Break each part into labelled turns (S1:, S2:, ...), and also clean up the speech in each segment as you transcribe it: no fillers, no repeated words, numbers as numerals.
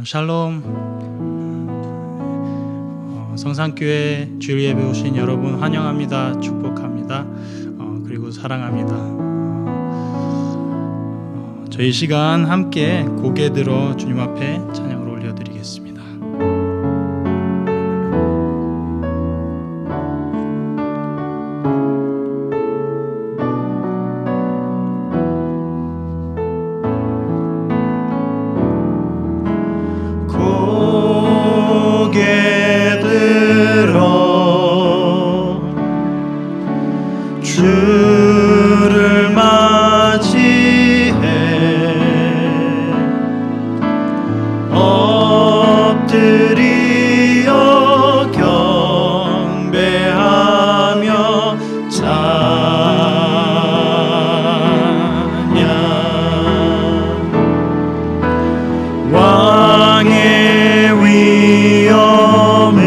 S1: 샬롬. 성산교회 주일 예배 오신 여러분 환영합니다. 축복합니다. 그리고 사랑합니다. 저희 시간 함께 고개 들어 주님 앞에 찬양을 올려드리겠습니다.
S2: 주를 맞이해 엎드리어 경배하며 찬양 왕의 위엄을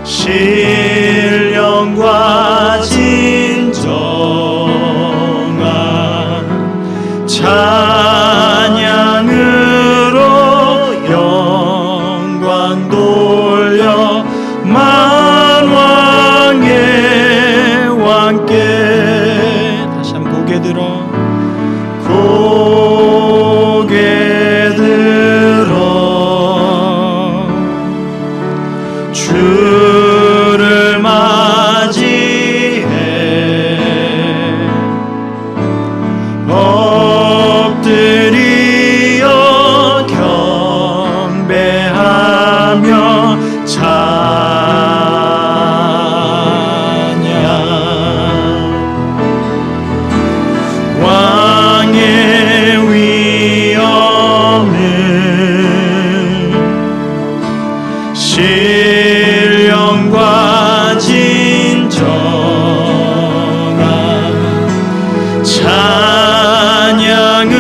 S2: 신령과 진정한 찬양으로 영광 돌려 만왕의 왕께
S1: 다시 한번 고개 들어
S2: 주를 맞이해 엎드리어 경배하며 찬양 왕의 위엄을 신령과 진정한 찬양으로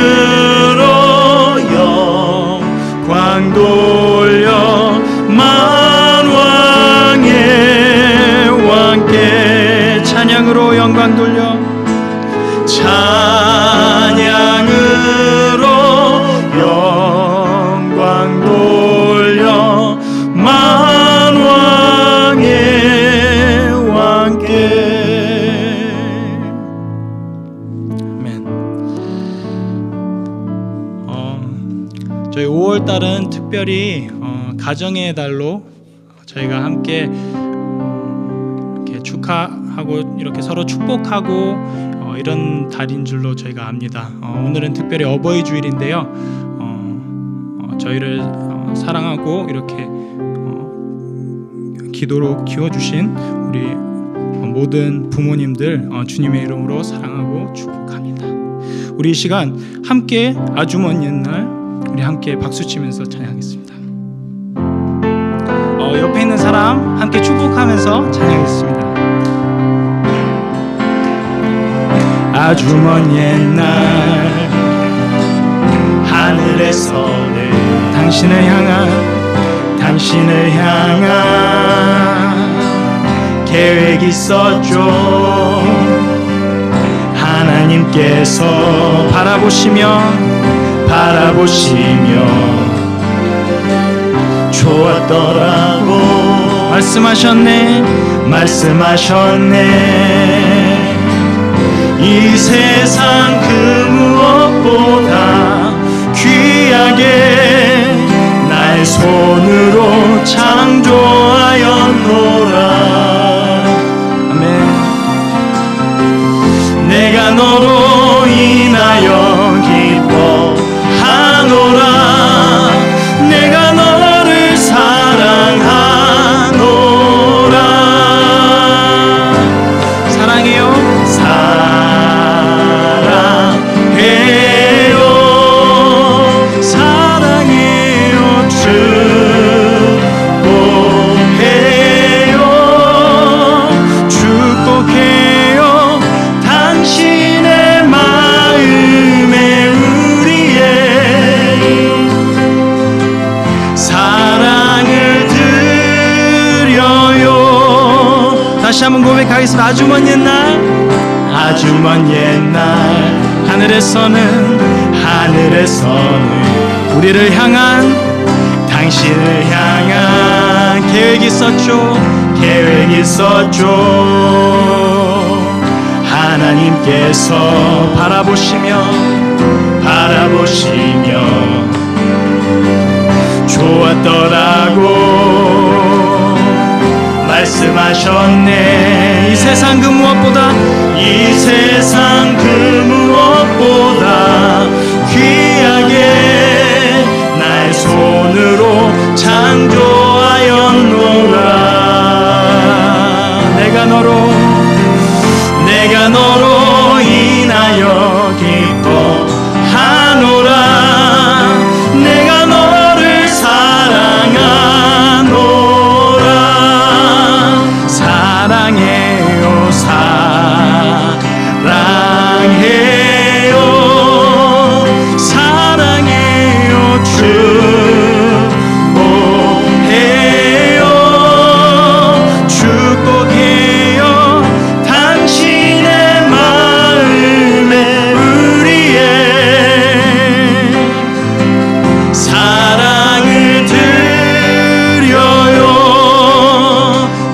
S2: 영광 돌려 만왕의 왕께 찬양으로 영광 돌려 찬양으로 영광 돌려 만왕의 왕께
S1: 아멘. 저희 5월달은 특별히 가정의 달로 저희가 함께 이렇게 축하하고 이렇게 서로 축복하고 이런 달인 줄로 저희가 압니다. 오늘은 특별히 어버이 주일인데요. 저희를 사랑하고 이렇게 기도로 키워주신 우리 모든 부모님들 주님의 이름으로 사랑하고 축복합니다. 우리 이 시간 함께 아주 먼 옛날 우리 함께 박수치면서 찬양하겠습니다. 옆에 있는 사람 함께 축복하면서 찬양하겠습니다.
S2: 아주 먼 옛날 하늘에서는 당신을 향한 계획이 있었죠. 하나님께서 바라보시며 좋았더라고 말씀하셨네. 이 세상 그 무엇보다 귀하게 나의 손으로 창조하였노라.
S1: 아멘.
S2: 내가 너로 인하여 기뻐하노라. 내가 너를 사랑하노라.
S1: 사랑해요.
S2: 사랑해요 축복해요 당신의 마음에 우리의 사랑을 드려요.
S1: 다시 한번 고백하겠습니다. 아주 먼 옛날
S2: 하늘에서는
S1: 하늘에서는 우리를 향한 당신을 향한 계획이 있었죠. 계획이 있었죠. 하나님께서 바라보시며 좋았더라고 말씀하셨네. 이 세상 그 무엇보다 귀하게 나의 손으로 창조하였노라. 내가 너로 인하여 기뻐하노라. 내가 너를 사랑하노라. 사랑해요 사랑해요 축복해요 당신의 마음에 우리의 사랑을 드려요.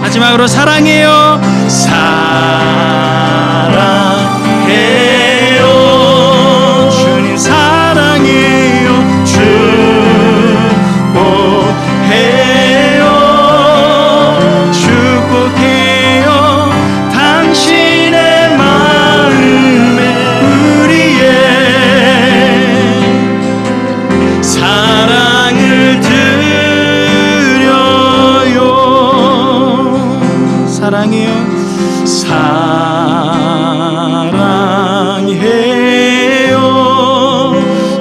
S1: 마지막으로 사랑해요 주님 사랑해요 축복해요 당신의 마음에 우리의 사랑을 드려요. 사랑해요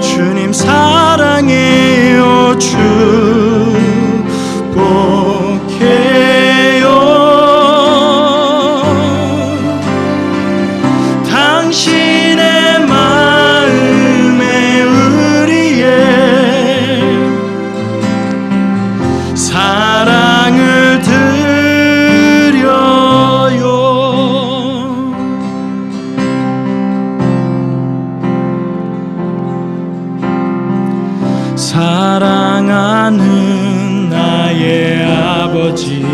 S1: 주님 사랑해요 축복해요 당신의 마음에 우리의 사랑을 드려요. 사랑하는 나의 아버지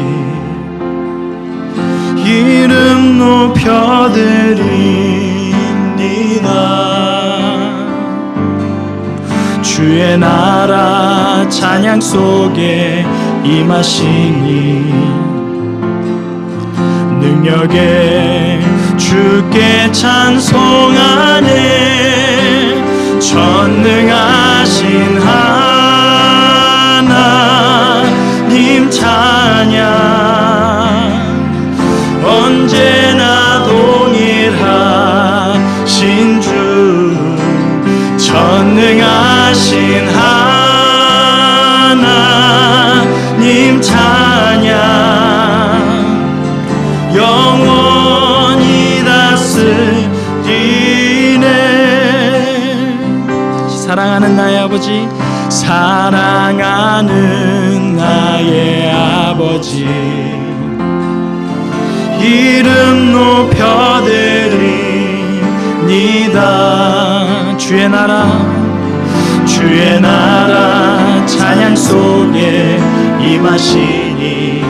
S1: 이름 높여드립니다. 주의 나라 찬양 속에 임하시니 능력에 주께 찬송하네. 전능하신 하나님 찬양 언제나 동일하신 주 전능하신 하나님 찬양 영원히 다스리네. 사랑하는 나의 아버지 사랑하는 나의 아버지 이름 높여드립니다. 주의 나라 찬양 속에 임하시니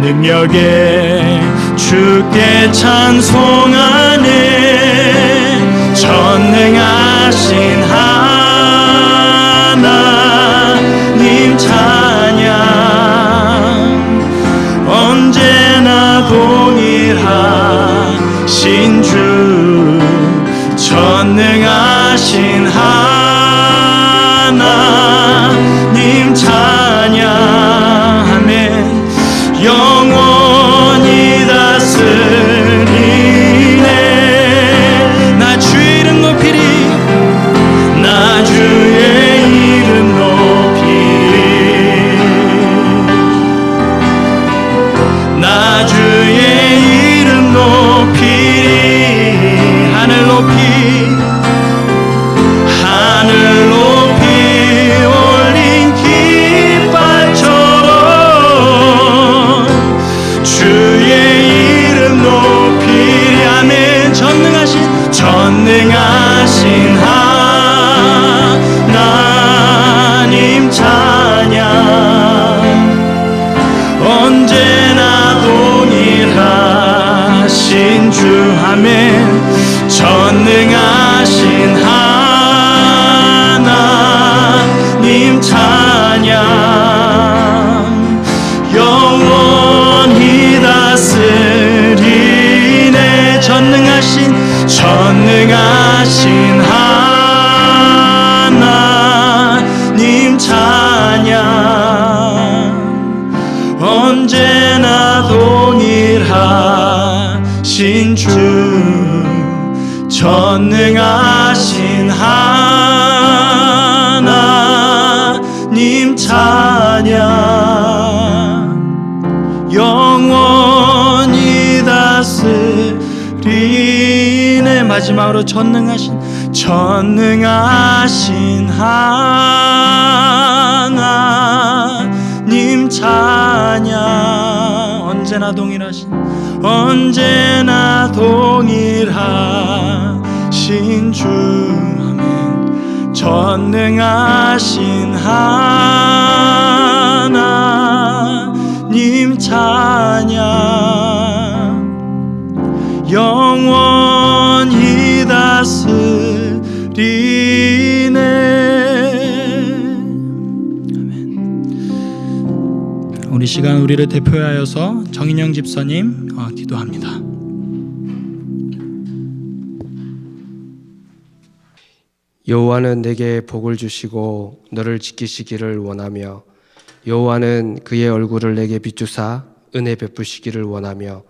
S1: 능력에 주께 찬송하네. 전능하신 하나님 찬양 언제나 동일하신 주 전능하신 하나님 찬양 아멘 영원히 다스리네. 나 주의 이름 높이리 나
S2: 언제나 동일하신 주 아멘. 전능하신 하나님 찬양, 영원히 다스리네. 전능하신 하나님 찬양, 언제나 동일하신 주, 전능하신 하나님 찬양, 영원히 다스리네. 마지막으로 전능하신 하나님 찬양, 언제나 동일하신 주 아멘. 전능하신 하나님 찬양, 영원히 다스리네. 아멘.
S1: 우리 시간 우리를 대표하여서 정인영 집사님 기도합니다.
S3: 여호와는 내게 복을 주시고 너를 지키시기를 원하며, 여호와는 그의 얼굴을 내게 비추사 은혜 베푸시기를 원하며,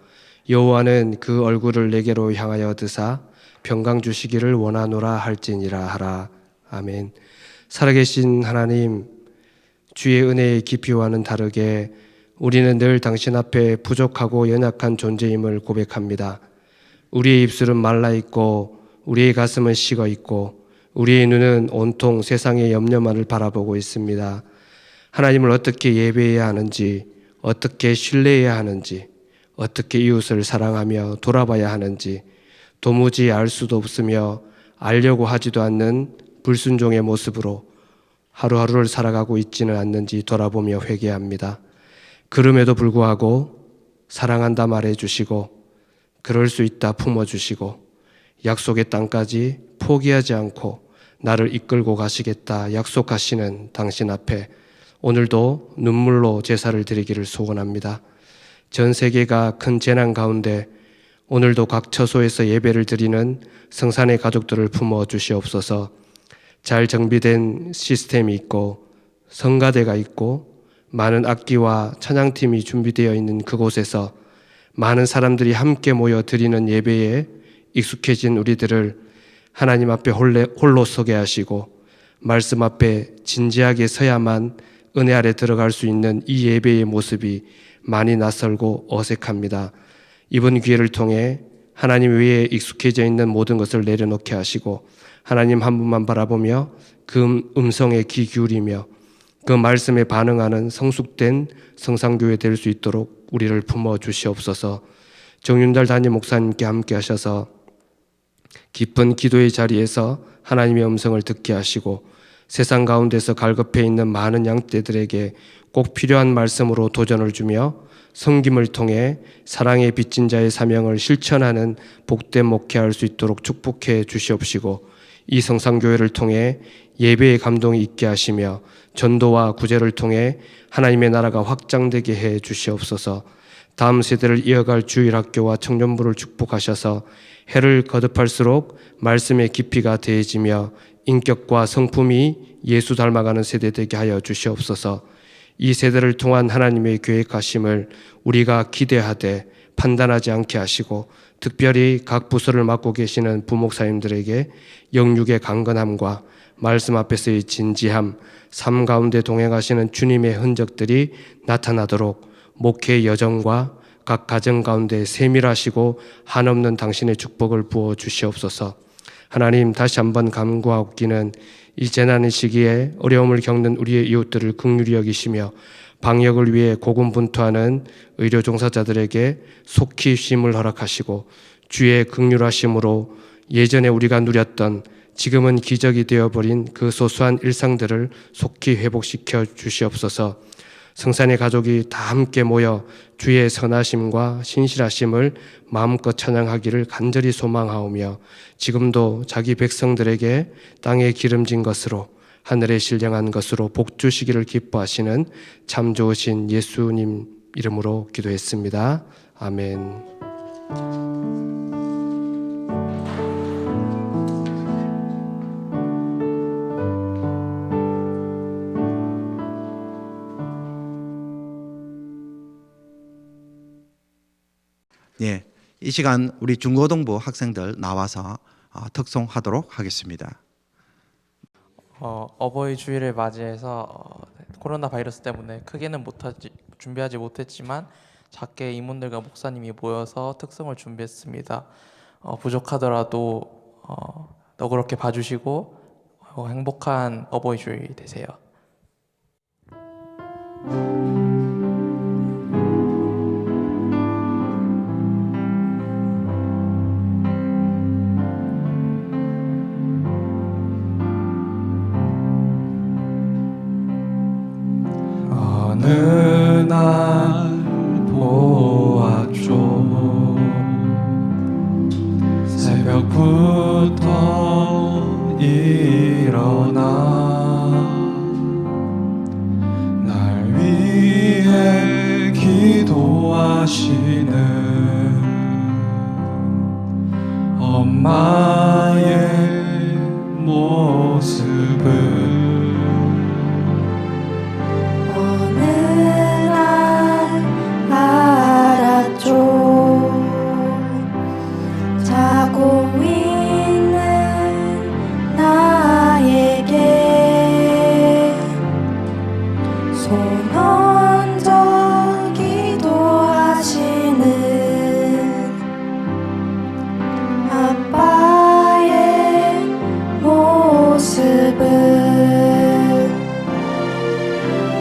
S3: 여호와는 그 얼굴을 내게로 향하여 드사 평강 주시기를 원하노라 할지니라 하라. 아멘. 살아계신 하나님, 주의 은혜의 깊이와는 다르게 우리는 늘 당신 앞에 부족하고 연약한 존재임을 고백합니다. 우리의 입술은 말라 있고 우리의 가슴은 식어 있고 우리의 눈은 온통 세상의 염려만을 바라보고 있습니다. 하나님을 어떻게 예배해야 하는지, 어떻게 신뢰해야 하는지, 어떻게 이웃을 사랑하며 돌아봐야 하는지 도무지 알 수도 없으며 알려고 하지도 않는 불순종의 모습으로 하루하루를 살아가고 있지는 않는지 돌아보며 회개합니다. 그럼에도 불구하고 사랑한다 말해주시고 그럴 수 있다 품어주시고 약속의 땅까지 포기하지 않고 나를 이끌고 가시겠다 약속하시는 당신 앞에 오늘도 눈물로 제사를 드리기를 소원합니다. 전 세계가 큰 재난 가운데 오늘도 각 처소에서 예배를 드리는 성산의 가족들을 품어 주시옵소서. 잘 정비된 시스템이 있고 성가대가 있고 많은 악기와 찬양팀이 준비되어 있는 그곳에서 많은 사람들이 함께 모여 드리는 예배에 익숙해진 우리들을 하나님 앞에 홀로 서게 하시고 말씀 앞에 진지하게 서야만 은혜 아래 들어갈 수 있는 이 예배의 모습이 많이 낯설고 어색합니다. 이번 기회를 통해 하나님 외에 익숙해져 있는 모든 것을 내려놓게 하시고 하나님 한 분만 바라보며 그 음성에 귀 기울이며 그 말씀에 반응하는 성숙된 성상교회 될 수 있도록 우리를 품어 주시옵소서. 정윤달 담임 목사님께 함께 하셔서 깊은 기도의 자리에서 하나님의 음성을 듣게 하시고 세상 가운데서 갈급해 있는 많은 양떼들에게 꼭 필요한 말씀으로 도전을 주며 섬김을 통해 사랑의 빚진 자의 사명을 실천하는 복된 목회할 수 있도록 축복해 주시옵시고 이 성상교회를 통해 예배의 감동이 있게 하시며 전도와 구제를 통해 하나님의 나라가 확장되게 해 주시옵소서. 다음 세대를 이어갈 주일학교와 청년부를 축복하셔서 해를 거듭할수록 말씀의 깊이가 더해지며 인격과 성품이 예수 닮아가는 세대 되게 하여 주시옵소서. 이 세대를 통한 하나님의 계획하심을 우리가 기대하되 판단하지 않게 하시고 특별히 각 부서를 맡고 계시는 부목사님들에게 영육의 강건함과 말씀 앞에서의 진지함, 삶 가운데 동행하시는 주님의 흔적들이 나타나도록 목회의 여정과 각 가정 가운데 세밀하시고 한없는 당신의 축복을 부어 주시옵소서. 하나님, 다시 한번 간구하옵기는 이 재난의 시기에 어려움을 겪는 우리의 이웃들을 긍휼히 여기시며 방역을 위해 고군분투하는 의료 종사자들에게 속히 쉼을 허락하시고 주의 긍휼하심으로 예전에 우리가 누렸던 지금은 기적이 되어버린 그 소소한 일상들을 속히 회복시켜 주시옵소서. 성산의 가족이 다 함께 모여 주의 선하심과 신실하심을 마음껏 찬양하기를 간절히 소망하오며 지금도 자기 백성들에게 땅에 기름진 것으로 하늘에 신령한 것으로 복 주시기를 기뻐하시는 참 좋으신 예수님 이름으로 기도했습니다. 아멘.
S4: 예, 이 시간 우리 중고등부 학생들 나와서 특송하도록 하겠습니다.
S5: 어버이 주일을 맞이해서 코로나 바이러스 때문에 크게는 준비하지 못했지만 작게 임원들과 목사님이 모여서 특송을 준비했습니다. 부족하더라도 너그럽게 봐주시고 행복한 어버이 주일 되세요.
S2: 어느 날 보았죠. 새벽부터 일어나 날 위해 기도하시는 엄마의 모습을
S6: 자고 있는 나에게 손 얹어 기도하시는 아빠의 모습을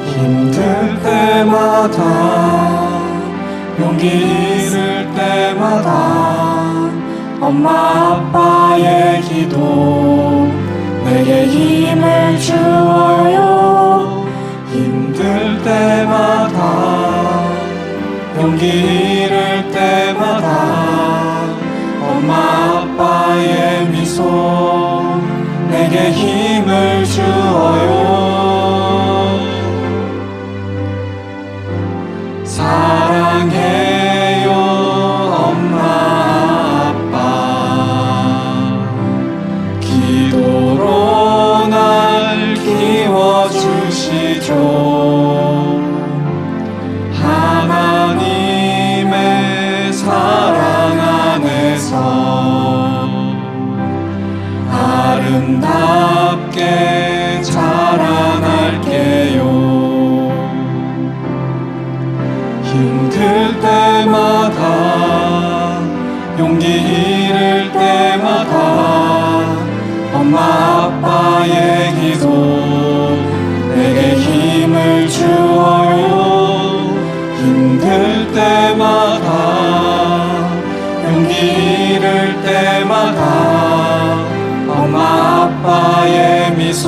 S2: 힘들 때마다 용기 잃을 때마다 엄마 아빠의 기도 내게 힘을 주어요. 힘들 때마다 용기 잃을 때마다 엄마 아빠의 미소 내게 힘을 주어요. 사랑해요 엄마 아빠 기도로 날 키워주시죠. 하나님의 사랑 안에서 아름답게 자라날게요. 힘들 때마다 용기 잃을 때마다 엄마 아빠의 기도 내게 힘을 주어요. 힘들 때마다 용기 잃을 때마다 엄마 아빠의 미소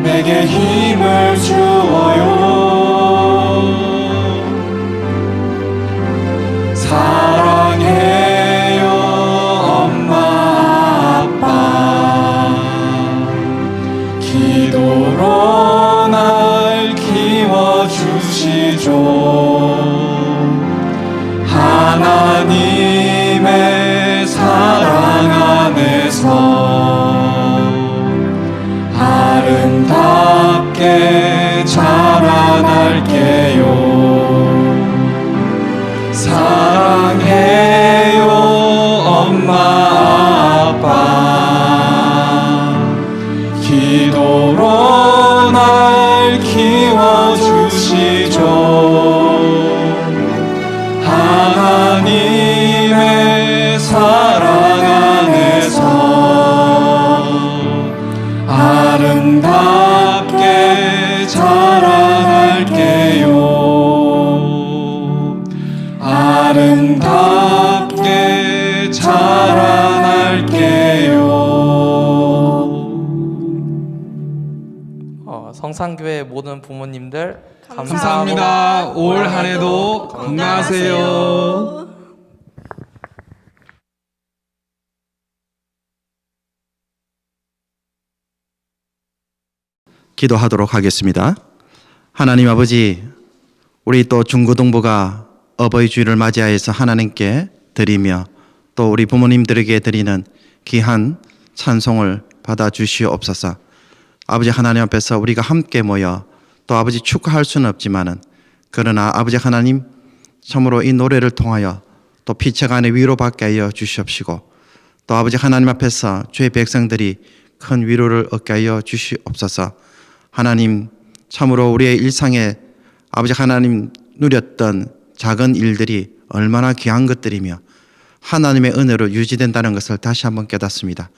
S2: 내게 힘을 주어요. 사랑해요 엄마 아빠 기도로 날 키워주시죠. 하나님의 사랑 안에서 아름답게 자라날게요. 사랑해요 엄마 아빠 기도로 날 키워주시죠. 하나님의 사랑 안에서 아름답게 자라날게요. 아름답게 자라날게요.
S5: 성산교회 모든 부모님들
S2: 감사합니다. 올 한 해도 건강하세요.
S4: 기도하도록 하겠습니다. 하나님 아버지, 우리 또 중고등부가 어버이 주일을 맞이하여서 하나님께 드리며 또 우리 부모님들에게 드리는 귀한 찬송을 받아 주시옵소서. 아버지 하나님 앞에서 우리가 함께 모여 또 아버지 축하할 수는 없지만은 그러나 아버지 하나님 참으로 이 노래를 통하여 또 피차간의 위로받게 하여 주시옵시고 또 아버지 하나님 앞에서 주의 백성들이 큰 위로를 얻게 하여 주시옵소서. 하나님 참으로 우리의 일상에 아버지 하나님 누렸던 작은 일들이 얼마나 귀한 것들이며 하나님의 은혜로 유지된다는 것을 다시 한번 깨닫습니다.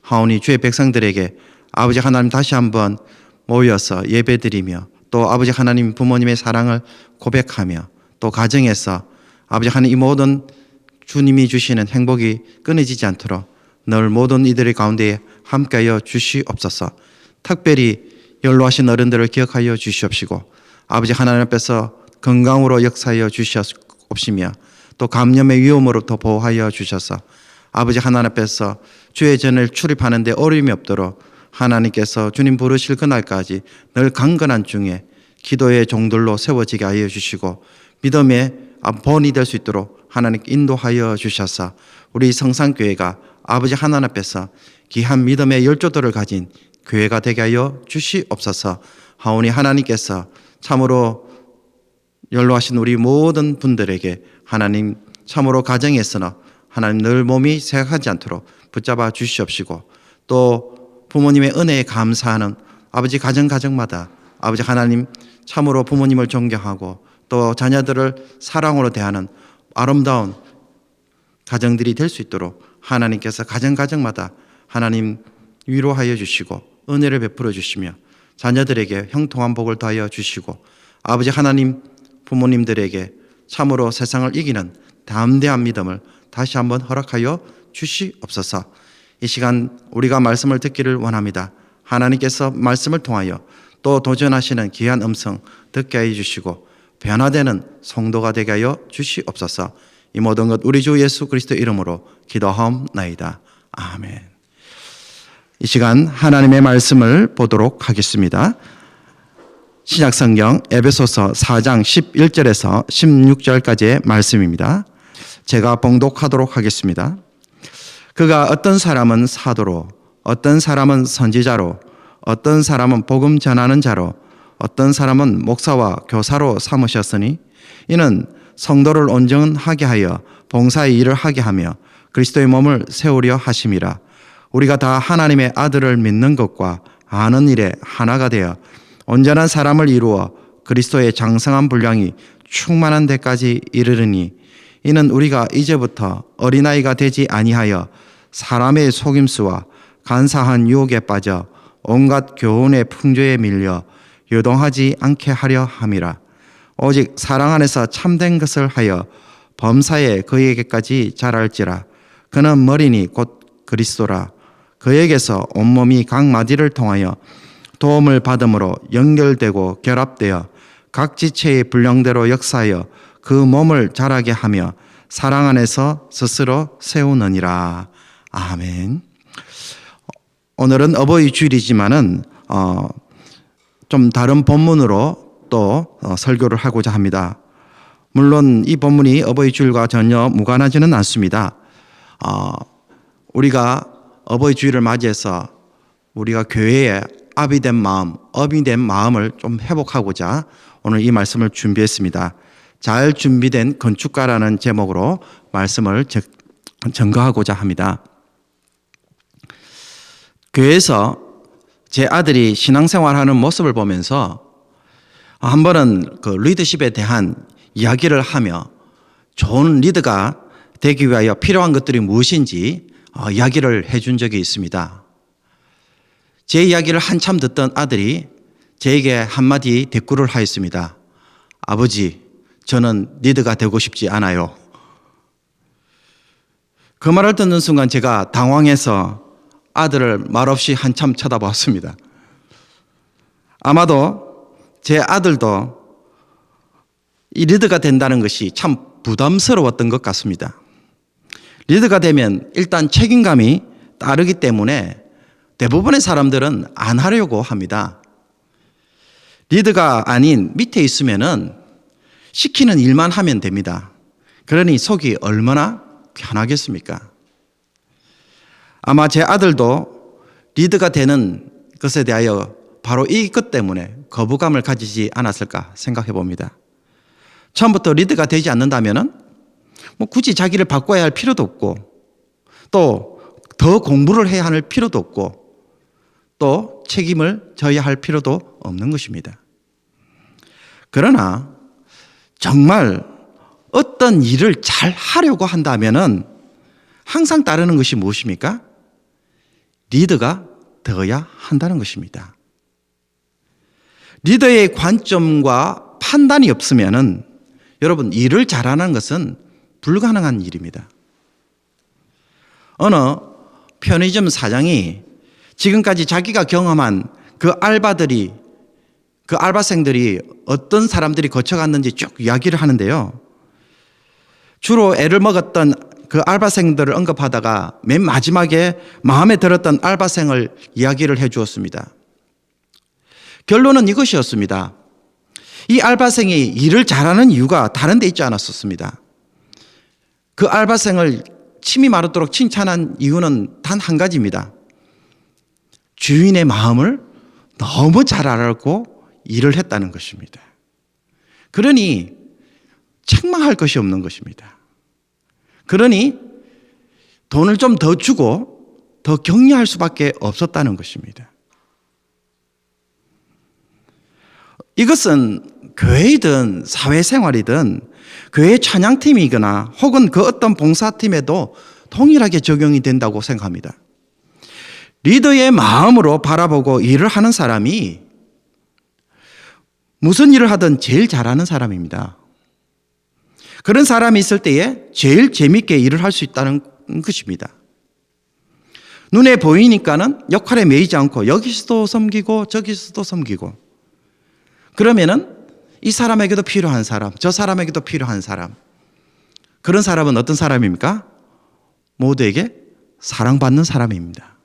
S4: 하오니 주의 백성들에게 아버지 하나님 다시 한번 모여서 예배드리며 또 아버지 하나님 부모님의 사랑을 고백하며 또 가정에서 아버지 하나님 이 모든 주님이 주시는 행복이 끊어지지 않도록 늘 모든 이들의 가운데에 함께하여 주시옵소서. 특별히 연로하신 어른들을 기억하여 주시옵시고 아버지 하나님 앞에서 건강으로 역사하여 주시옵시며 또 감염의 위험으로부터 보호하여 주셔서 아버지 하나님 앞에서 주의 전을 출입하는 데 어려움이 없도록 하나님께서 주님 부르실 그날까지 늘 강건한 중에 기도의 종들로 세워지게 하여 주시고 믿음의 본이 될 수 있도록 하나님께 인도하여 주셔서 우리 성산교회가 아버지 하나님 앞에서 귀한 믿음의 열조들을 가진 교회가 되게 하여 주시옵소서. 하오니 하나님께서 참으로 연로하신 우리 모든 분들에게 하나님 참으로 가정에서는 하나님 늘 몸이 생각하지 않도록 붙잡아 주시옵시고 또 부모님의 은혜에 감사하는 아버지 가정마다 아버지 하나님 참으로 부모님을 존경하고 또 자녀들을 사랑으로 대하는 아름다운 가정들이 될 수 있도록 하나님께서 가정마다 하나님 위로하여 주시고 은혜를 베풀어 주시며 자녀들에게 형통한 복을 더하여 주시고 아버지 하나님 부모님들에게 참으로 세상을 이기는 담대한 믿음을 다시 한번 허락하여 주시옵소서. 이 시간 우리가 말씀을 듣기를 원합니다. 하나님께서 말씀을 통하여 또 도전하시는 귀한 음성 듣게 하여 주시고 변화되는 성도가 되게 하여 주시옵소서. 이 모든 것 우리 주 예수 그리스도 이름으로 기도하옵나이다. 아멘. 이 시간 하나님의 말씀을 보도록 하겠습니다. 신약성경 에베소서 4장 11절에서 16절까지의 말씀입니다. 제가 봉독하도록 하겠습니다. 그가 어떤 사람은 사도로, 어떤 사람은 선지자로, 어떤 사람은 복음 전하는 자로, 어떤 사람은 목사와 교사로 삼으셨으니 이는 성도를 온전하게 하여 봉사의 일을 하게 하며 그리스도의 몸을 세우려 하심이라. 우리가 다 하나님의 아들을 믿는 것과 아는 일에 하나가 되어 온전한 사람을 이루어 그리스도의 장성한 분량이 충만한 데까지 이르르니 이는 우리가 이제부터 어린아이가 되지 아니하여 사람의 속임수와 간사한 유혹에 빠져 온갖 교훈의 풍조에 밀려 요동하지 않게 하려 함이라. 오직 사랑 안에서 참된 것을 하여 범사에 그에게까지 자랄지라. 그는 머리니 곧 그리스도라. 그에게서 온몸이 각 마디를 통하여 도움을 받음으로 연결되고 결합되어 각 지체의 분량대로 역사하여 그 몸을 자라게 하며 사랑 안에서 스스로 세우느니라. 아멘. 오늘은 어버이 주일이지만은 좀 다른 본문으로 또 설교를 하고자 합니다. 물론 이 본문이 어버이 주일과 전혀 무관하지는 않습니다. 우리가 어버이 주일을 맞이해서 우리가 교회에 아비 된 마음, 어미 된 마음을 좀 회복하고자 오늘 이 말씀을 준비했습니다. 잘 준비된 건축가라는 제목으로 말씀을 전거하고자 합니다. 교회에서 제 아들이 신앙생활하는 모습을 보면서 한 번은 그 리더십에 대한 이야기를 하며 좋은 리더가 되기 위하여 필요한 것들이 무엇인지 이야기를 해준 적이 있습니다. 제 이야기를 한참 듣던 아들이 저에게 한마디 대꾸를 하였습니다. 아버지, 저는 리더가 되고 싶지 않아요. 그 말을 듣는 순간 제가 당황해서 아들을 말없이 한참 쳐다보았습니다. 아마도 제 아들도 이 리더가 된다는 것이 참 부담스러웠던 것 같습니다. 리더가 되면 일단 책임감이 따르기 때문에 대부분의 사람들은 안 하려고 합니다. 리더가 아닌 밑에 있으면은 시키는 일만 하면 됩니다. 그러니 속이 얼마나 편하겠습니까? 아마 제 아들도 리더가 되는 것에 대하여 바로 이것 때문에 거부감을 가지지 않았을까 생각해 봅니다. 처음부터 리더가 되지 않는다면은 뭐 굳이 자기를 바꿔야 할 필요도 없고 또 더 공부를 해야 할 필요도 없고 또 책임을 져야 할 필요도 없는 것입니다. 그러나 정말 어떤 일을 잘 하려고 한다면은 항상 따르는 것이 무엇입니까? 리더가 되어야 한다는 것입니다. 리더의 관점과 판단이 없으면은 여러분 일을 잘하는 것은 불가능한 일입니다. 어느 편의점 사장이 지금까지 자기가 경험한 그 알바생들이 어떤 사람들이 거쳐갔는지 쭉 이야기를 하는데요. 주로 애를 먹었던 그 알바생들을 언급하다가 맨 마지막에 마음에 들었던 알바생을 이야기를 해 주었습니다. 결론은 이것이었습니다. 이 알바생이 일을 잘하는 이유가 다른 데 있지 않았었습니다. 그 알바생을 침이 마르도록 칭찬한 이유는 단 한 가지입니다. 주인의 마음을 너무 잘 알고 일을 했다는 것입니다. 그러니 책망할 것이 없는 것입니다. 그러니 돈을 좀 더 주고 더 격려할 수밖에 없었다는 것입니다. 이것은 교회이든 사회생활이든 교회 찬양팀이거나 혹은 그 어떤 봉사팀에도 동일하게 적용이 된다고 생각합니다. 리더의 마음으로 바라보고 일을 하는 사람이 무슨 일을 하든 제일 잘하는 사람입니다. 그런 사람이 있을 때에 제일 재밌게 일을 할 수 있다는 것입니다. 눈에 보이니까는 역할에 매이지 않고 여기서도 섬기고 저기서도 섬기고 그러면은 이 사람에게도 필요한 사람, 저 사람에게도 필요한 사람. 그런 사람은 어떤 사람입니까? 모두에게 사랑받는 사람입니다.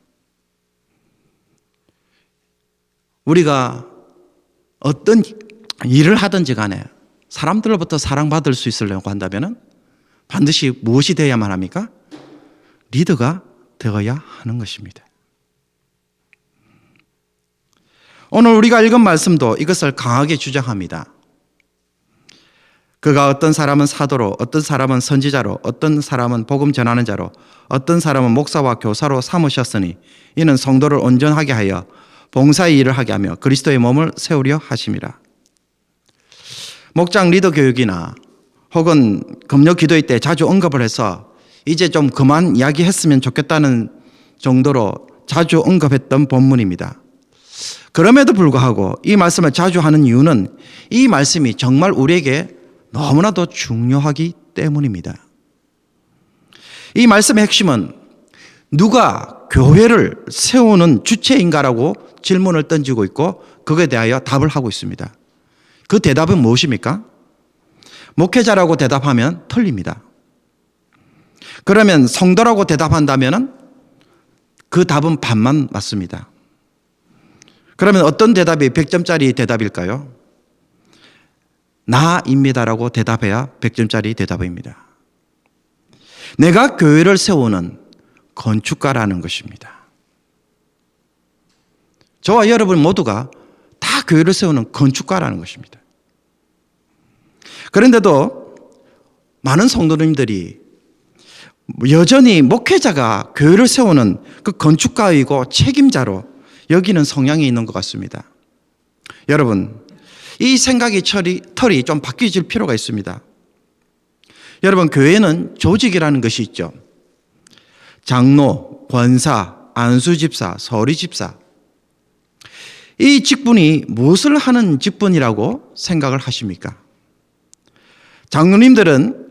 S4: 우리가 어떤 일을 하든지 간에 사람들로부터 사랑받을 수 있으려고 한다면 반드시 무엇이 되어야만 합니까? 리더가 되어야 하는 것입니다. 오늘 우리가 읽은 말씀도 이것을 강하게 주장합니다. 그가 어떤 사람은 사도로, 어떤 사람은 선지자로, 어떤 사람은 복음 전하는 자로, 어떤 사람은 목사와 교사로 삼으셨으니 이는 성도를 온전하게 하여 봉사의 일을 하게 하며 그리스도의 몸을 세우려 하심이라. 목장 리더 교육이나 혹은 금요 기도회 때 자주 언급을 해서 이제 좀 그만 이야기했으면 좋겠다는 정도로 자주 언급했던 본문입니다. 그럼에도 불구하고 이 말씀을 자주 하는 이유는 이 말씀이 정말 우리에게 너무나도 중요하기 때문입니다. 이 말씀의 핵심은 누가 교회를 세우는 주체인가라고 질문을 던지고 있고 그거에 대하여 답을 하고 있습니다. 그 대답은 무엇입니까? 목회자라고 대답하면 틀립니다. 그러면 성도라고 대답한다면 그 답은 반만 맞습니다. 그러면 어떤 대답이 100점짜리 대답일까요? 나입니다라고 대답해야 100점짜리 대답입니다. 내가 교회를 세우는 건축가라는 것입니다. 저와 여러분 모두가 다 교회를 세우는 건축가라는 것입니다. 그런데도 많은 성도님들이 여전히 목회자가 교회를 세우는 그 건축가이고 책임자로 여기는 성향이 있는 것 같습니다. 여러분, 이 생각의 털이 좀 바뀌어질 필요가 있습니다. 여러분, 교회는 조직이라는 것이 있죠. 장로, 권사, 안수집사, 서리집사. 이 직분이 무엇을 하는 직분이라고 생각을 하십니까? 장로님들은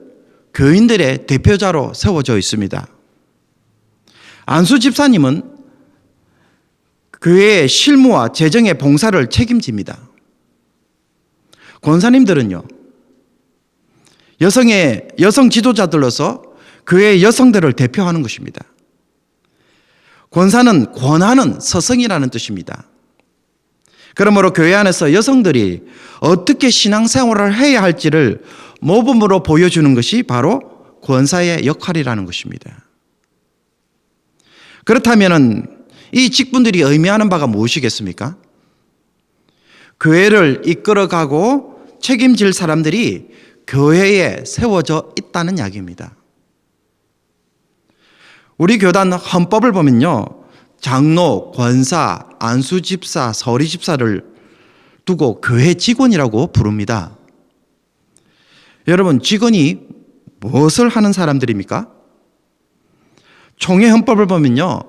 S4: 교인들의 대표자로 세워져 있습니다. 안수집사님은 교회의 실무와 재정의 봉사를 책임집니다. 권사님들은요, 여성 지도자들로서 교회의 여성들을 대표하는 것입니다. 권사는 권하는 서성이라는 뜻입니다. 그러므로 교회 안에서 여성들이 어떻게 신앙생활을 해야 할지를 모범으로 보여주는 것이 바로 권사의 역할이라는 것입니다. 그렇다면 이 직분들이 의미하는 바가 무엇이겠습니까? 교회를 이끌어가고 책임질 사람들이 교회에 세워져 있다는 이야기입니다. 우리 교단 헌법을 보면요, 장로, 권사, 안수집사, 서리집사를 두고 교회 직원이라고 부릅니다. 여러분, 직원이 무엇을 하는 사람들입니까? 총회 헌법을 보면요,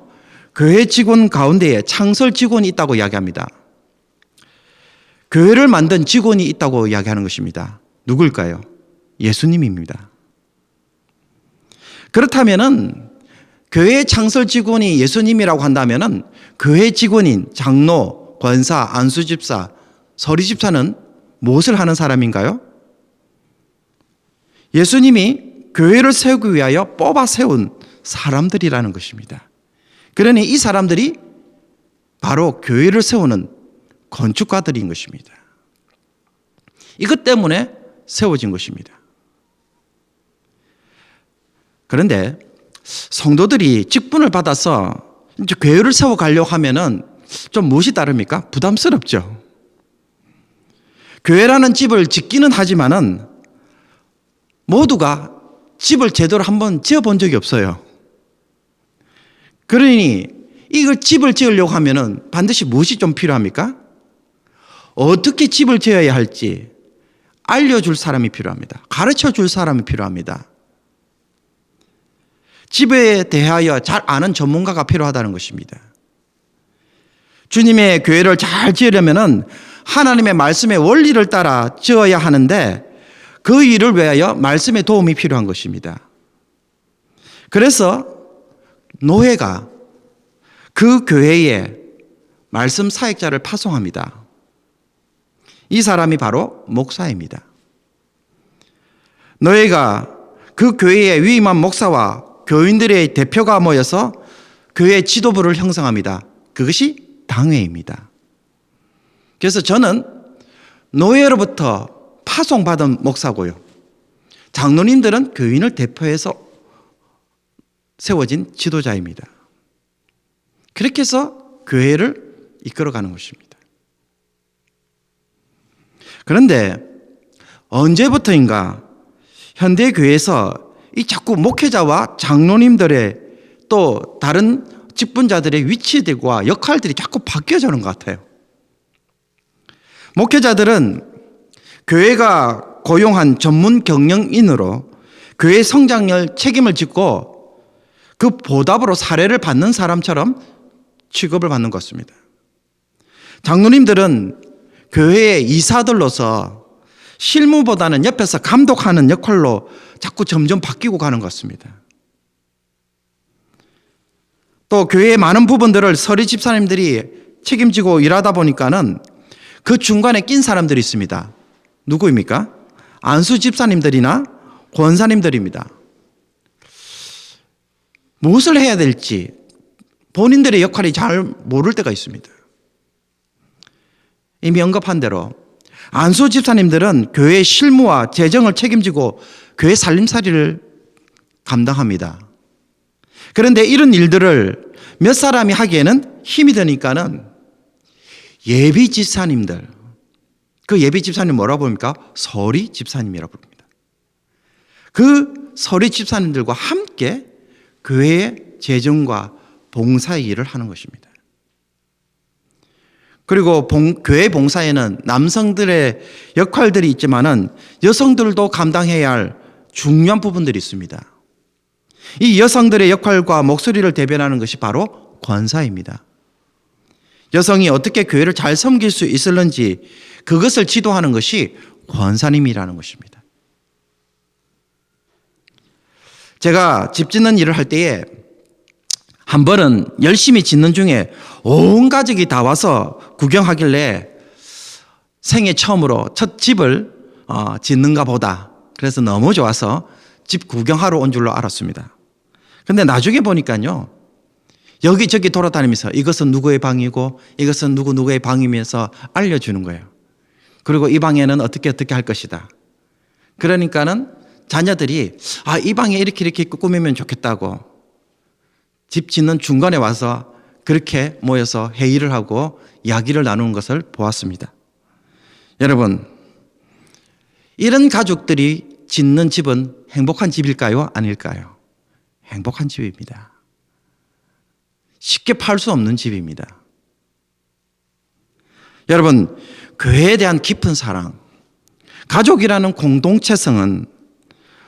S4: 교회 직원 가운데에 창설 직원이 있다고 이야기합니다. 교회를 만든 직원이 있다고 이야기하는 것입니다. 누굴까요? 예수님입니다. 그렇다면은 교회 창설 직원이 예수님이라고 한다면은 교회 직원인 장로, 권사, 안수집사, 서리집사는 무엇을 하는 사람인가요? 예수님이 교회를 세우기 위하여 뽑아 세운 사람들이라는 것입니다. 그러니 이 사람들이 바로 교회를 세우는 건축가들인 것입니다. 이것 때문에 세워진 것입니다. 그런데 성도들이 직분을 받아서 이제 교회를 세워가려고 하면은 좀 무엇이 다릅니까? 부담스럽죠. 교회라는 집을 짓기는 하지만은 모두가 집을 제대로 한번 지어본 적이 없어요. 그러니 이걸 집을 지으려고 하면은 반드시 무엇이 좀 필요합니까? 어떻게 집을 지어야 할지 알려줄 사람이 필요합니다. 가르쳐 줄 사람이 필요합니다. 집에 대하여 잘 아는 전문가가 필요하다는 것입니다. 주님의 교회를 잘 지으려면은 하나님의 말씀의 원리를 따라 지어야 하는데 그 일을 위하여 말씀의 도움이 필요한 것입니다. 그래서 노회가 그 교회에 말씀 사역자를 파송합니다. 이 사람이 바로 목사입니다. 노회가 그 교회에 위임한 목사와 교인들의 대표가 모여서 교회 지도부를 형성합니다. 그것이 당회입니다. 그래서 저는 노회로부터 파송받은 목사고요. 장로님들은 교인을 대표해서 세워진 지도자입니다. 그렇게 해서 교회를 이끌어가는 것입니다. 그런데 언제부터인가 현대 교회에서 이 자꾸 목회자와 장로님들의 또 다른 직분자들의 위치들과 역할들이 자꾸 바뀌어지는 것 같아요. 목회자들은 교회가 고용한 전문 경영인으로 교회 성장을 책임을 짓고 그 보답으로 사례를 받는 사람처럼 취급을 받는 것 같습니다. 장로님들은 교회의 이사들로서 실무보다는 옆에서 감독하는 역할로 자꾸 점점 바뀌고 가는 것 같습니다. 또 교회의 많은 부분들을 서리 집사님들이 책임지고 일하다 보니까는 그 중간에 낀 사람들이 있습니다. 누구입니까? 안수 집사님들이나 권사님들입니다. 무엇을 해야 될지 본인들의 역할이 잘 모를 때가 있습니다. 이미 언급한 대로 안수 집사님들은 교회의 실무와 재정을 책임지고 교회 살림살이를 감당합니다. 그런데 이런 일들을 몇 사람이 하기에는 힘이 드니까는 예비 집사님들, 그 예비 집사님 뭐라고 부릅니까? 서리 집사님이라고 부릅니다. 그 서리 집사님들과 함께 교회의 재정과 봉사의 일을 하는 것입니다. 그리고 교회 봉사에는 남성들의 역할들이 있지만은 여성들도 감당해야 할 중요한 부분들이 있습니다. 이 여성들의 역할과 목소리를 대변하는 것이 바로 권사입니다. 여성이 어떻게 교회를 잘 섬길 수 있을는지 그것을 지도하는 것이 권사님이라는 것입니다. 제가 집 짓는 일을 할 때에 한 번은 열심히 짓는 중에 온 가족이 다 와서 구경하길래 생애 처음으로 첫 집을 짓는가 보다. 그래서 너무 좋아서 집 구경하러 온 줄로 알았습니다. 근데 나중에 보니까요, 여기저기 돌아다니면서 이것은 누구의 방이고 이것은 누구의 방이면서 알려주는 거예요. 그리고 이 방에는 어떻게 할 것이다. 그러니까는 자녀들이 이 방에 이렇게 꾸미면 좋겠다고 집 짓는 중간에 와서 그렇게 모여서 회의를 하고 이야기를 나누는 것을 보았습니다. 여러분, 이런 가족들이 짓는 집은 행복한 집일까요? 아닐까요? 행복한 집입니다. 쉽게 팔 수 없는 집입니다. 여러분, 교회에 대한 깊은 사랑, 가족이라는 공동체성은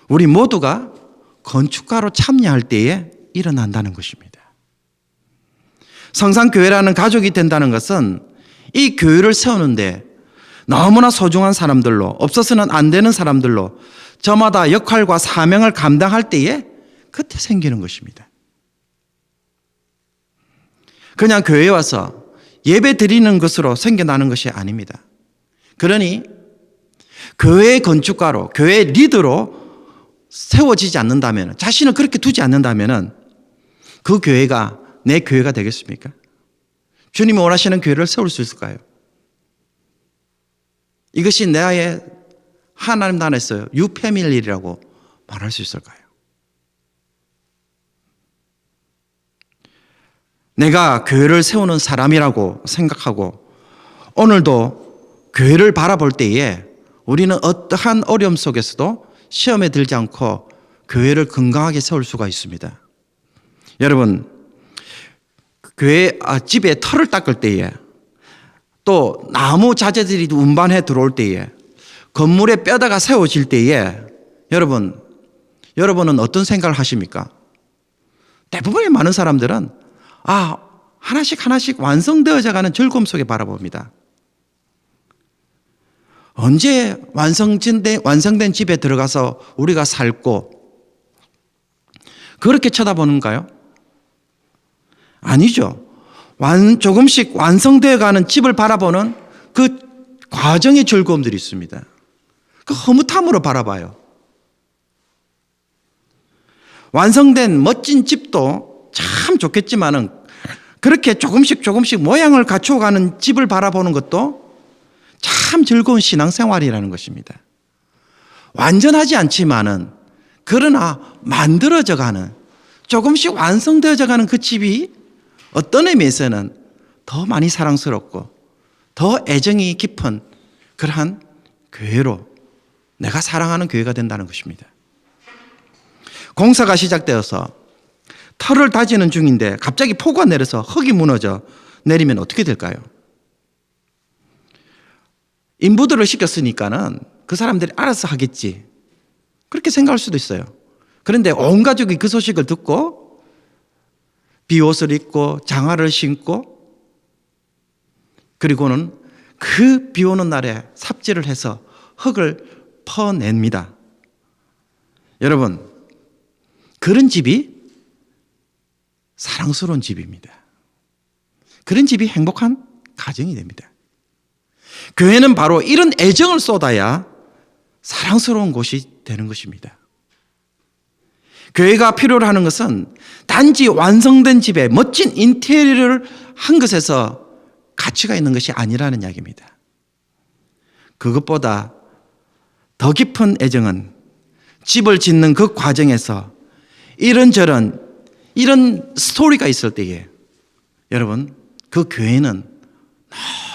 S4: 우리 모두가 건축가로 참여할 때에 일어난다는 것입니다. 성산교회라는 가족이 된다는 것은 이 교회를 세우는데 너무나 소중한 사람들로, 없어서는 안 되는 사람들로 저마다 역할과 사명을 감당할 때에 그때 생기는 것입니다. 그냥 교회에 와서 예배 드리는 것으로 생겨나는 것이 아닙니다. 그러니 교회의 건축가로, 교회의 리더로 세워지지 않는다면, 자신을 그렇게 두지 않는다면 그 교회가 내 교회가 되겠습니까? 주님이 원하시는 교회를 세울 수 있을까요? 이것이 나의 하나님 나라에서 유패밀리라고 말할 수 있을까요? 내가 교회를 세우는 사람이라고 생각하고 오늘도 교회를 바라볼 때에 우리는 어떠한 어려움 속에서도 시험에 들지 않고 교회를 건강하게 세울 수가 있습니다. 여러분, 교회 집에 털을 닦을 때에 또 나무 자재들이 운반해 들어올 때에 건물의 뼈다가 세워질 때에 여러분은 어떤 생각을 하십니까? 대부분의 많은 사람들은 하나씩 완성되어져 가는 즐거움 속에 바라봅니다. 언제 완성된 집에 들어가서 우리가 살고 그렇게 쳐다보는가요? 아니죠. 조금씩 완성되어 가는 집을 바라보는 그 과정의 즐거움들이 있습니다. 그 흐뭇함으로 바라봐요. 완성된 멋진 집도 참 좋겠지만은 그렇게 조금씩 모양을 갖춰가는 집을 바라보는 것도 참 즐거운 신앙생활이라는 것입니다. 완전하지 않지만은 그러나 만들어져 가는, 조금씩 완성되어져 가는 그 집이 어떤 의미에서는 더 많이 사랑스럽고 더 애정이 깊은 그러한 교회로 내가 사랑하는 교회가 된다는 것입니다. 공사가 시작되어서 털을 다지는 중인데 갑자기 폭우가 내려서 흙이 무너져 내리면 어떻게 될까요? 인부들을 시켰으니까는 그 사람들이 알아서 하겠지, 그렇게 생각할 수도 있어요. 그런데 온 가족이 그 소식을 듣고 비옷을 입고 장화를 신고 그리고는 그 비 오는 날에 삽질을 해서 흙을 퍼냅니다. 여러분, 그런 집이 사랑스러운 집입니다. 그런 집이 행복한 가정이 됩니다. 교회는 바로 이런 애정을 쏟아야 사랑스러운 곳이 되는 것입니다. 교회가 필요로 하는 것은 단지 완성된 집에 멋진 인테리어를 한 것에서 가치가 있는 것이 아니라는 이야기입니다. 그것보다 더 깊은 애정은 집을 짓는 그 과정에서 이런저런 이런 스토리가 있을 때에 여러분, 그 교회는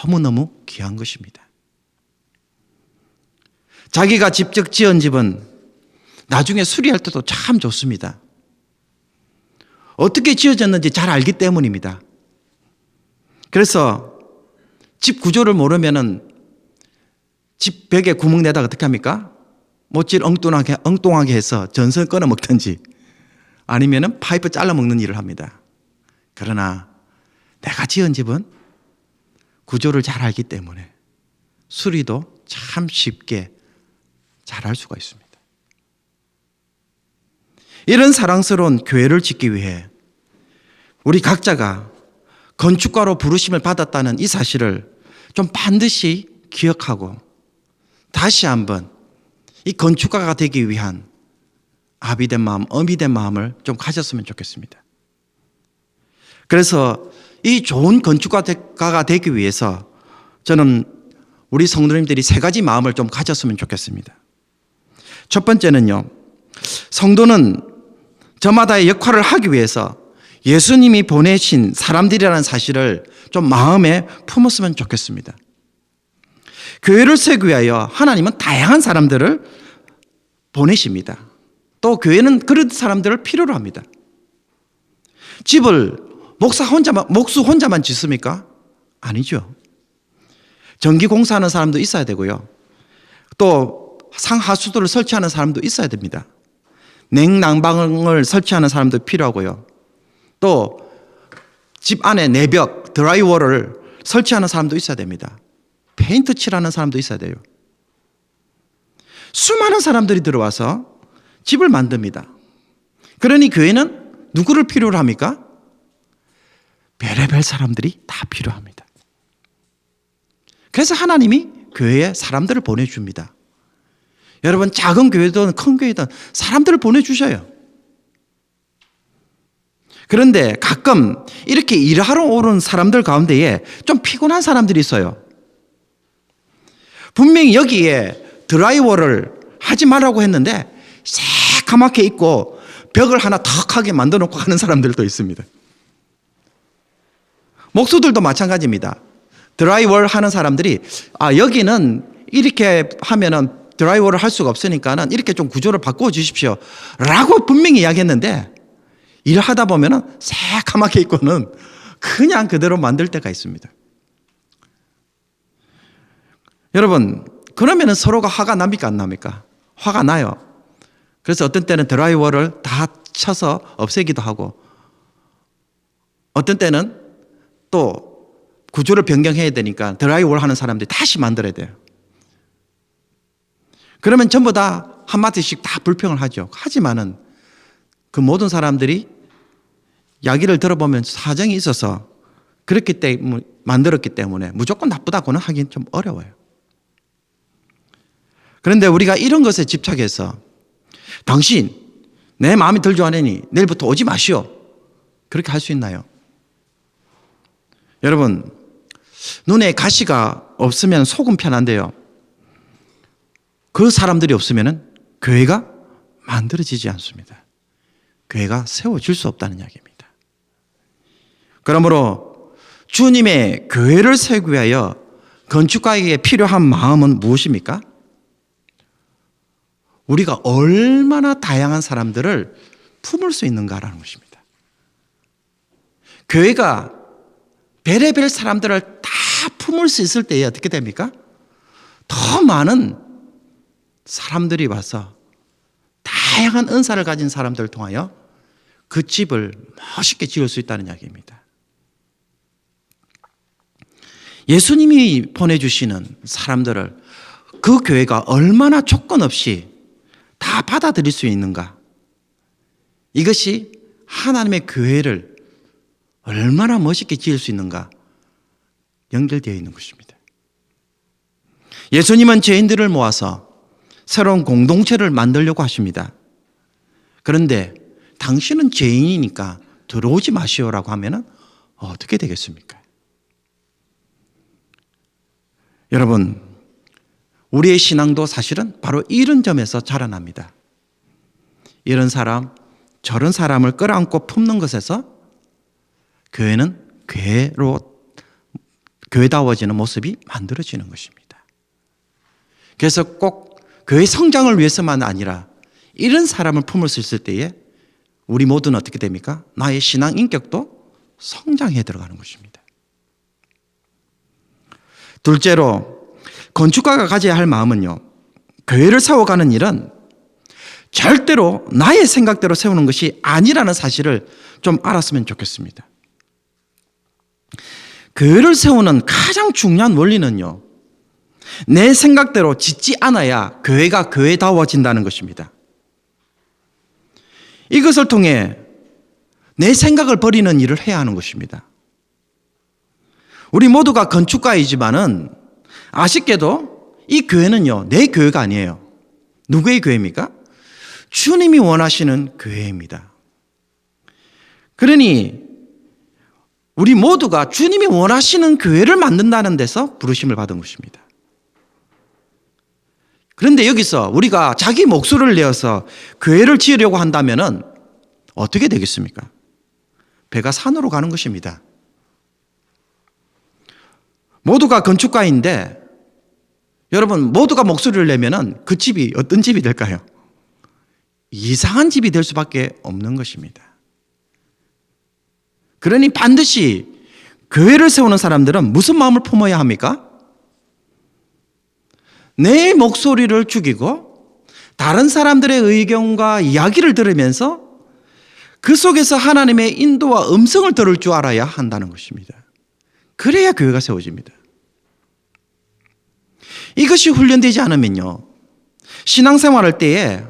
S4: 너무너무 귀한 것입니다. 자기가 직접 지은 집은 나중에 수리할 때도 참 좋습니다. 어떻게 지어졌는지 잘 알기 때문입니다. 그래서 집 구조를 모르면은 집 벽에 구멍 내다가 어떻게 합니까? 못질 엉뚱하게 해서 전선 끊어 먹든지 아니면은 파이프 잘라 먹는 일을 합니다. 그러나 내가 지은 집은 구조를 잘 알기 때문에 수리도 참 쉽게 잘 할 수가 있습니다. 이런 사랑스러운 교회를 짓기 위해 우리 각자가 건축가로 부르심을 받았다는 이 사실을 좀 반드시 기억하고 다시 한번 이 건축가가 되기 위한 아비된 마음, 어미된 마음을 좀 가졌으면 좋겠습니다. 그래서 이 좋은 건축가가 되기 위해서 저는 우리 성도님들이 세 가지 마음을 좀 가졌으면 좋겠습니다. 첫 번째는요, 성도는 저마다의 역할을 하기 위해서 예수님이 보내신 사람들이라는 사실을 좀 마음에 품었으면 좋겠습니다. 교회를 세우기 위하여 하나님은 다양한 사람들을 보내십니다. 또 교회는 그런 사람들을 필요로 합니다. 집을 목수 혼자만 짓습니까? 아니죠. 전기 공사하는 사람도 있어야 되고요. 또 상하수도를 설치하는 사람도 있어야 됩니다. 냉난방을 설치하는 사람도 필요하고요. 또 집 안에 내벽, 드라이워를 설치하는 사람도 있어야 됩니다. 페인트 칠하는 사람도 있어야 돼요. 수많은 사람들이 들어와서 집을 만듭니다. 그러니 교회는 누구를 필요로 합니까? 별의별 사람들이 다 필요합니다. 그래서 하나님이 교회에 사람들을 보내줍니다. 여러분, 작은 교회든 큰 교회든 사람들을 보내주셔요. 그런데 가끔 이렇게 일하러 오는 사람들 가운데에 좀 피곤한 사람들이 있어요. 분명히 여기에 드라이워를 하지 말라고 했는데 새까맣게 있고 벽을 하나 턱하게 만들어 놓고 하는 사람들도 있습니다. 목수들도 마찬가지입니다. 드라이월 하는 사람들이 여기는 이렇게 하면은 드라이워를 할 수가 없으니까는 이렇게 좀 구조를 바꾸어 주십시오 라고 분명히 이야기했는데 일을 하다 보면은 새까맣게 있고는 그냥 그대로 만들 때가 있습니다. 여러분, 그러면은 서로가 화가 납니까 안 납니까? 화가 나요. 그래서 어떤 때는 드라이워를 다 쳐서 없애기도 하고 어떤 때는 또 구조를 변경해야 되니까 드라이워 하는 사람들이 다시 만들어야 돼요. 그러면 전부 다 한마디씩 다 불평을 하죠. 하지만은 그 모든 사람들이 이야기를 들어보면 사정이 있어서 그렇기 때문에 만들었기 때문에 무조건 나쁘다고는 하긴 좀 어려워요. 그런데 우리가 이런 것에 집착해서 당신 내 마음이 덜 좋아하니 내일부터 오지 마시오 그렇게 할 수 있나요? 여러분, 눈에 가시가 없으면 속은 편한데요. 그 사람들이 없으면 교회가 만들어지지 않습니다. 교회가 세워질 수 없다는 이야기입니다. 그러므로 주님의 교회를 세우기 위하여 건축가에게 필요한 마음은 무엇입니까? 우리가 얼마나 다양한 사람들을 품을 수 있는가라는 것입니다. 교회가 별의별 사람들을 다 품을 수 있을 때에 어떻게 됩니까? 더 많은 사람들이 와서 다양한 은사를 가진 사람들을 통하여 그 집을 멋있게 지을 수 있다는 이야기입니다. 예수님이 보내주시는 사람들을 그 교회가 얼마나 조건 없이 다 받아들일 수 있는가? 이것이 하나님의 교회를 얼마나 멋있게 지을 수 있는가 연결되어 있는 것입니다. 예수님은 죄인들을 모아서 새로운 공동체를 만들려고 하십니다. 그런데 당신은 죄인이니까 들어오지 마시오라고 하면 어떻게 되겠습니까? 여러분, 우리의 신앙도 사실은 바로 이런 점에서 자라납니다. 이런 사람, 저런 사람을 끌어안고 품는 것에서 교회는 교회다워지는 모습이 만들어지는 것입니다. 그래서 꼭 교회 성장을 위해서만 아니라 이런 사람을 품을 수 있을 때에 우리 모두는 어떻게 됩니까? 나의 신앙 인격도 성장해 들어가는 것입니다. 둘째로 건축가가 가져야 할 마음은요, 교회를 세워가는 일은 절대로 나의 생각대로 세우는 것이 아니라는 사실을 좀 알았으면 좋겠습니다. 교회를 세우는 가장 중요한 원리는요, 내 생각대로 짓지 않아야 교회가 교회다워진다는 것입니다. 이것을 통해 내 생각을 버리는 일을 해야 하는 것입니다. 우리 모두가 건축가이지만은 아쉽게도 이 교회는요, 내 교회가 아니에요. 누구의 교회입니까? 주님이 원하시는 교회입니다. 그러니 우리 모두가 주님이 원하시는 교회를 만든다는 데서 부르심을 받은 것입니다. 그런데 여기서 우리가 자기 목소리를 내어서 교회를 지으려고 한다면 어떻게 되겠습니까? 배가 산으로 가는 것입니다. 모두가 건축가인데 여러분 모두가 목소리를 내면 그 집이 어떤 집이 될까요? 이상한 집이 될 수밖에 없는 것입니다. 그러니 반드시 교회를 세우는 사람들은 무슨 마음을 품어야 합니까? 내 목소리를 죽이고 다른 사람들의 의견과 이야기를 들으면서 그 속에서 하나님의 인도와 음성을 들을 줄 알아야 한다는 것입니다. 그래야 교회가 세워집니다. 이것이 훈련되지 않으면요, 신앙생활할 때에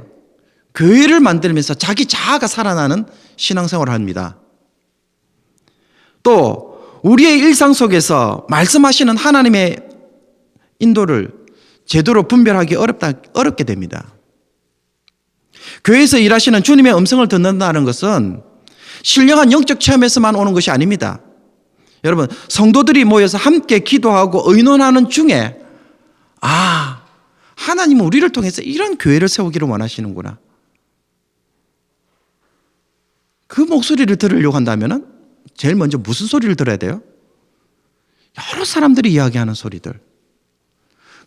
S4: 교회를 만들면서 자기 자아가 살아나는 신앙생활을 합니다. 또 우리의 일상 속에서 말씀하시는 하나님의 인도를 제대로 분별하기 어렵게 됩니다. 교회에서 일하시는 주님의 음성을 듣는다는 것은 신령한 영적 체험에서만 오는 것이 아닙니다. 여러분, 성도들이 모여서 함께 기도하고 의논하는 중에 하나님은 우리를 통해서 이런 교회를 세우기를 원하시는구나. 그 목소리를 들으려고 한다면 제일 먼저 무슨 소리를 들어야 돼요? 여러 사람들이 이야기하는 소리들.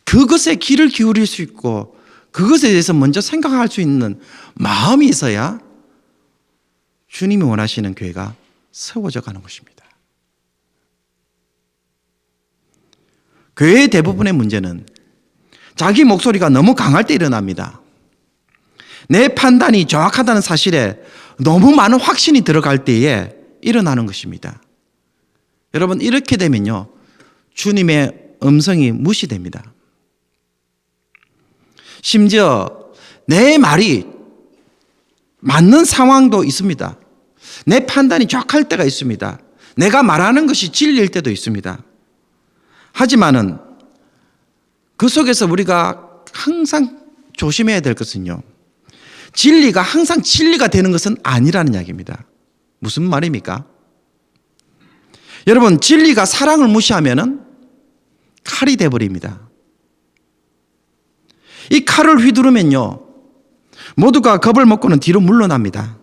S4: 그것에 귀를 기울일 수 있고 그것에 대해서 먼저 생각할 수 있는 마음이 있어야 주님이 원하시는 교회가 세워져 가는 것입니다. 교회의 대부분의 문제는 자기 목소리가 너무 강할 때 일어납니다. 내 판단이 정확하다는 사실에 너무 많은 확신이 들어갈 때에 일어나는 것입니다. 여러분, 이렇게 되면요, 주님의 음성이 무시됩니다. 심지어 내 말이 맞는 상황도 있습니다. 내 판단이 정확할 때가 있습니다. 내가 말하는 것이 진리일 때도 있습니다. 하지만은 그 속에서 우리가 항상 조심해야 될 것은요, 진리가 항상 진리가 되는 것은 아니라는 이야기입니다. 무슨 말입니까? 여러분, 진리가 사랑을 무시하면은 칼이 돼버립니다. 이 칼을 휘두르면요, 모두가 겁을 먹고는 뒤로 물러납니다.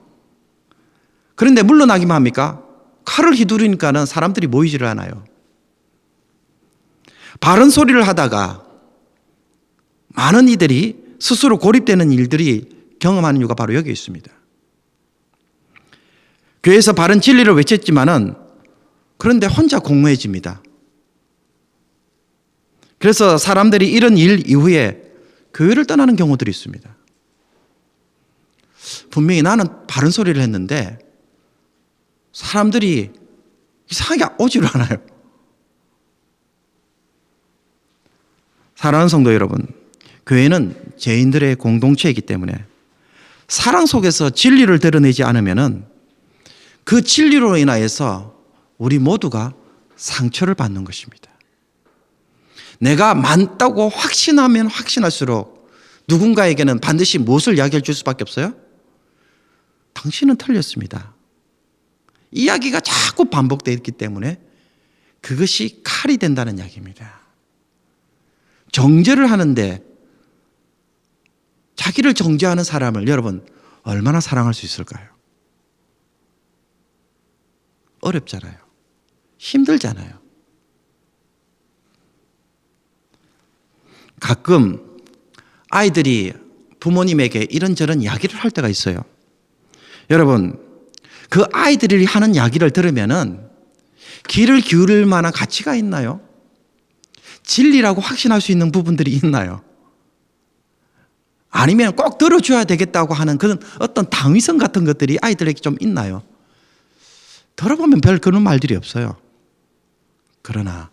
S4: 그런데 물러나기만 합니까? 칼을 휘두르니까는 사람들이 모이지를 않아요. 바른 소리를 하다가 많은 이들이 스스로 고립되는 일들이 경험하는 이유가 바로 여기 있습니다. 교회에서 바른 진리를 외쳤지만은 그런데 혼자 공허해집니다. 그래서 사람들이 이런 일 이후에 교회를 떠나는 경우들이 있습니다. 분명히 나는 바른 소리를 했는데 사람들이 이상하게 오지를 않아요. 사랑하는 성도 여러분, 교회는 죄인들의 공동체이기 때문에 사랑 속에서 진리를 드러내지 않으면은 그 진리로 인하여서 우리 모두가 상처를 받는 것입니다. 내가 맞다고 확신하면 확신할수록 누군가에게는 반드시 무엇을 이야기해 줄 수밖에 없어요? 당신은 틀렸습니다. 이야기가 자꾸 반복되어 있기 때문에 그것이 칼이 된다는 이야기입니다. 정죄를 하는데 자기를 정죄하는 사람을 여러분 얼마나 사랑할 수 있을까요? 어렵잖아요. 힘들잖아요. 가끔 아이들이 부모님에게 이런저런 이야기를 할 때가 있어요. 여러분, 그 아이들이 하는 이야기를 들으면은 귀를 기울일 만한 가치가 있나요? 진리라고 확신할 수 있는 부분들이 있나요? 아니면 꼭 들어줘야 되겠다고 하는 그런 어떤 당위성 같은 것들이 아이들에게 좀 있나요? 들어보면 별 그런 말들이 없어요. 그러나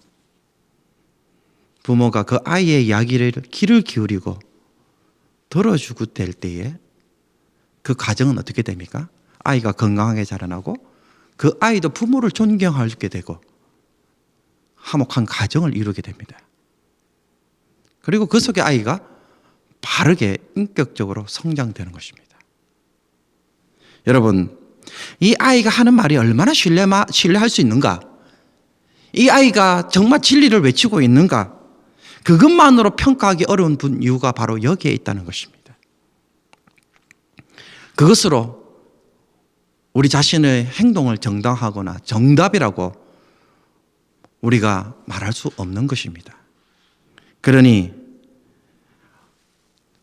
S4: 부모가 그 아이의 이야기를 귀를 기울이고 들어주고 될 때에 그 가정은 어떻게 됩니까? 아이가 건강하게 자라나고 그 아이도 부모를 존경하게 되고 화목한 가정을 이루게 됩니다. 그리고 그 속에 아이가 바르게 인격적으로 성장되는 것입니다. 여러분, 이 아이가 하는 말이 얼마나 신뢰할 수 있는가? 이 아이가 정말 진리를 외치고 있는가? 그것만으로 평가하기 어려운 이유가 바로 여기에 있다는 것입니다. 그것으로 우리 자신의 행동을 정당하거나 정답이라고 우리가 말할 수 없는 것입니다. 그러니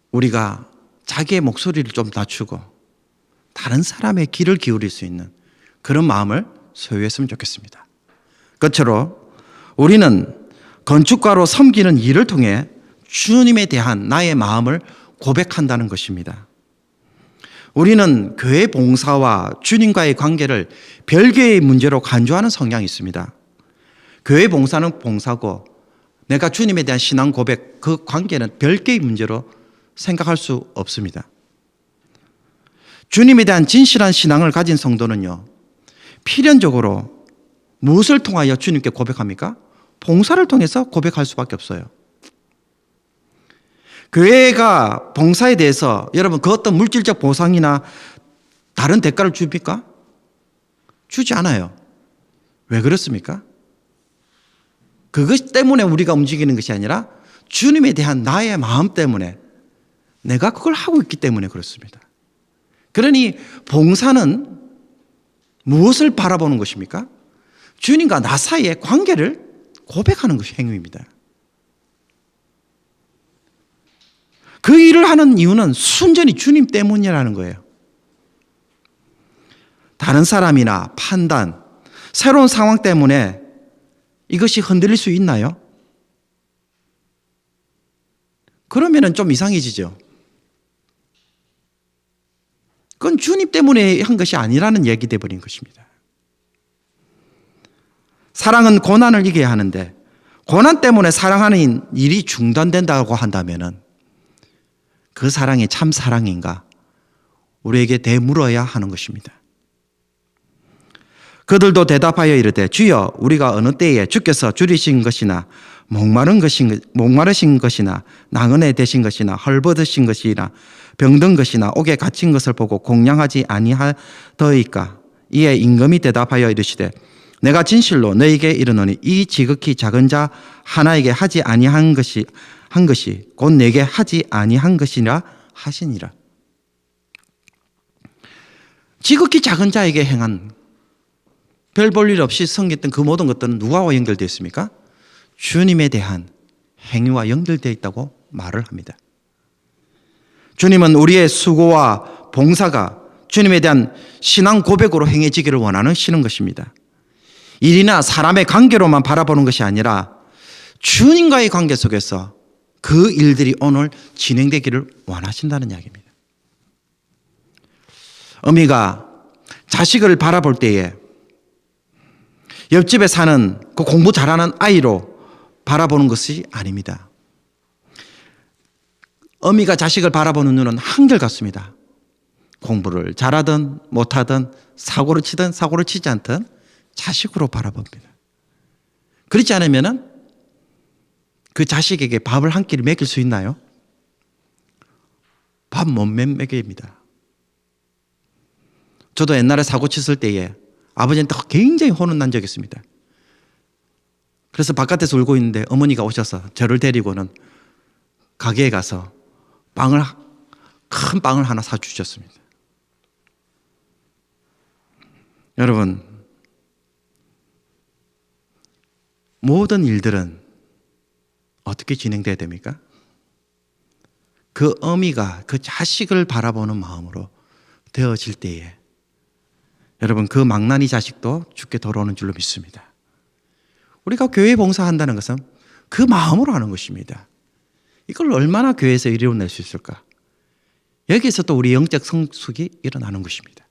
S4: 우리가 자기의 목소리를 좀 낮추고 다른 사람의 귀를 기울일 수 있는 그런 마음을 소유했으면 좋겠습니다. 끝으로 우리는 건축가로 섬기는 일을 통해 주님에 대한 나의 마음을 고백한다는 것입니다. 우리는 교회 봉사와 주님과의 관계를 별개의 문제로 간주하는 성향이 있습니다. 교회 봉사는 봉사고 내가 주님에 대한 신앙 고백, 그 관계는 별개의 문제로 생각할 수 없습니다. 주님에 대한 진실한 신앙을 가진 성도는요, 필연적으로 무엇을 통하여 주님께 고백합니까? 봉사를 통해서 고백할 수밖에 없어요. 교회가 봉사에 대해서 여러분 그 어떤 물질적 보상이나 다른 대가를 줍니까? 주지 않아요. 왜 그렇습니까? 그것 때문에 우리가 움직이는 것이 아니라 주님에 대한 나의 마음 때문에 내가 그걸 하고 있기 때문에 그렇습니다. 그러니 봉사는 무엇을 바라보는 것입니까? 주님과 나 사이의 관계를 고백하는 것이 행위입니다. 그 일을 하는 이유는 순전히 주님 때문이라는 거예요. 다른 사람이나 판단, 새로운 상황 때문에 이것이 흔들릴 수 있나요? 그러면은 좀 이상해지죠. 그건 주님 때문에 한 것이 아니라는 얘기 되어버린 것입니다. 사랑은 고난을 이겨야 하는데 고난 때문에 사랑하는 일이 중단된다고 한다면은 그 사랑이 참 사랑인가? 우리에게 되물어야 하는 것입니다. 그들도 대답하여 이르되 주여 우리가 어느 때에 주께서 줄이신 것이나 목마르신 것이나 나그네 되신 것이나 헐벗으신 것이나 병든 것이나 옥에 갇힌 것을 보고 공양하지 아니하더이까? 이에 임금이 대답하여 이르시되 내가 진실로 너에게 이르노니 이 지극히 작은 자 하나에게 하지 아니한 것이 곧 내게 하지 아니한 것이라 하시니라. 지극히 작은 자에게 행한 별 볼 일 없이 섬겼던 그 모든 것들은 누구와 연결되어 있습니까? 주님에 대한 행위와 연결되어 있다고 말을 합니다. 주님은 우리의 수고와 봉사가 주님에 대한 신앙 고백으로 행해지기를 원하시는 것입니다. 일이나 사람의 관계로만 바라보는 것이 아니라 주님과의 관계 속에서 그 일들이 오늘 진행되기를 원하신다는 이야기입니다. 어미가 자식을 바라볼 때에 옆집에 사는 그 공부 잘하는 아이로 바라보는 것이 아닙니다. 어미가 자식을 바라보는 눈은 한결같습니다. 공부를 잘하든 못하든 사고를 치든 사고를 치지 않든 자식으로 바라봅니다. 그렇지 않으면 그 자식에게 밥을 한 끼를 먹일 수 있나요? 밥 못 먹입니다. 저도 옛날에 사고 쳤을 때에 아버지한테 굉장히 혼을 난 적이 있습니다. 그래서 바깥에서 울고 있는데 어머니가 오셔서 저를 데리고는 가게에 가서 큰 빵을 하나 사주셨습니다. 여러분, 모든 일들은 어떻게 진행돼야 됩니까? 그 어미가 그 자식을 바라보는 마음으로 되어질 때에 여러분 그 망나니 자식도 죽게 돌아오는 줄로 믿습니다. 우리가 교회 봉사한다는 것은 그 마음으로 하는 것입니다. 이걸 얼마나 교회에서 이루어낼 수 있을까? 여기에서 또 우리 영적 성숙이 일어나는 것입니다.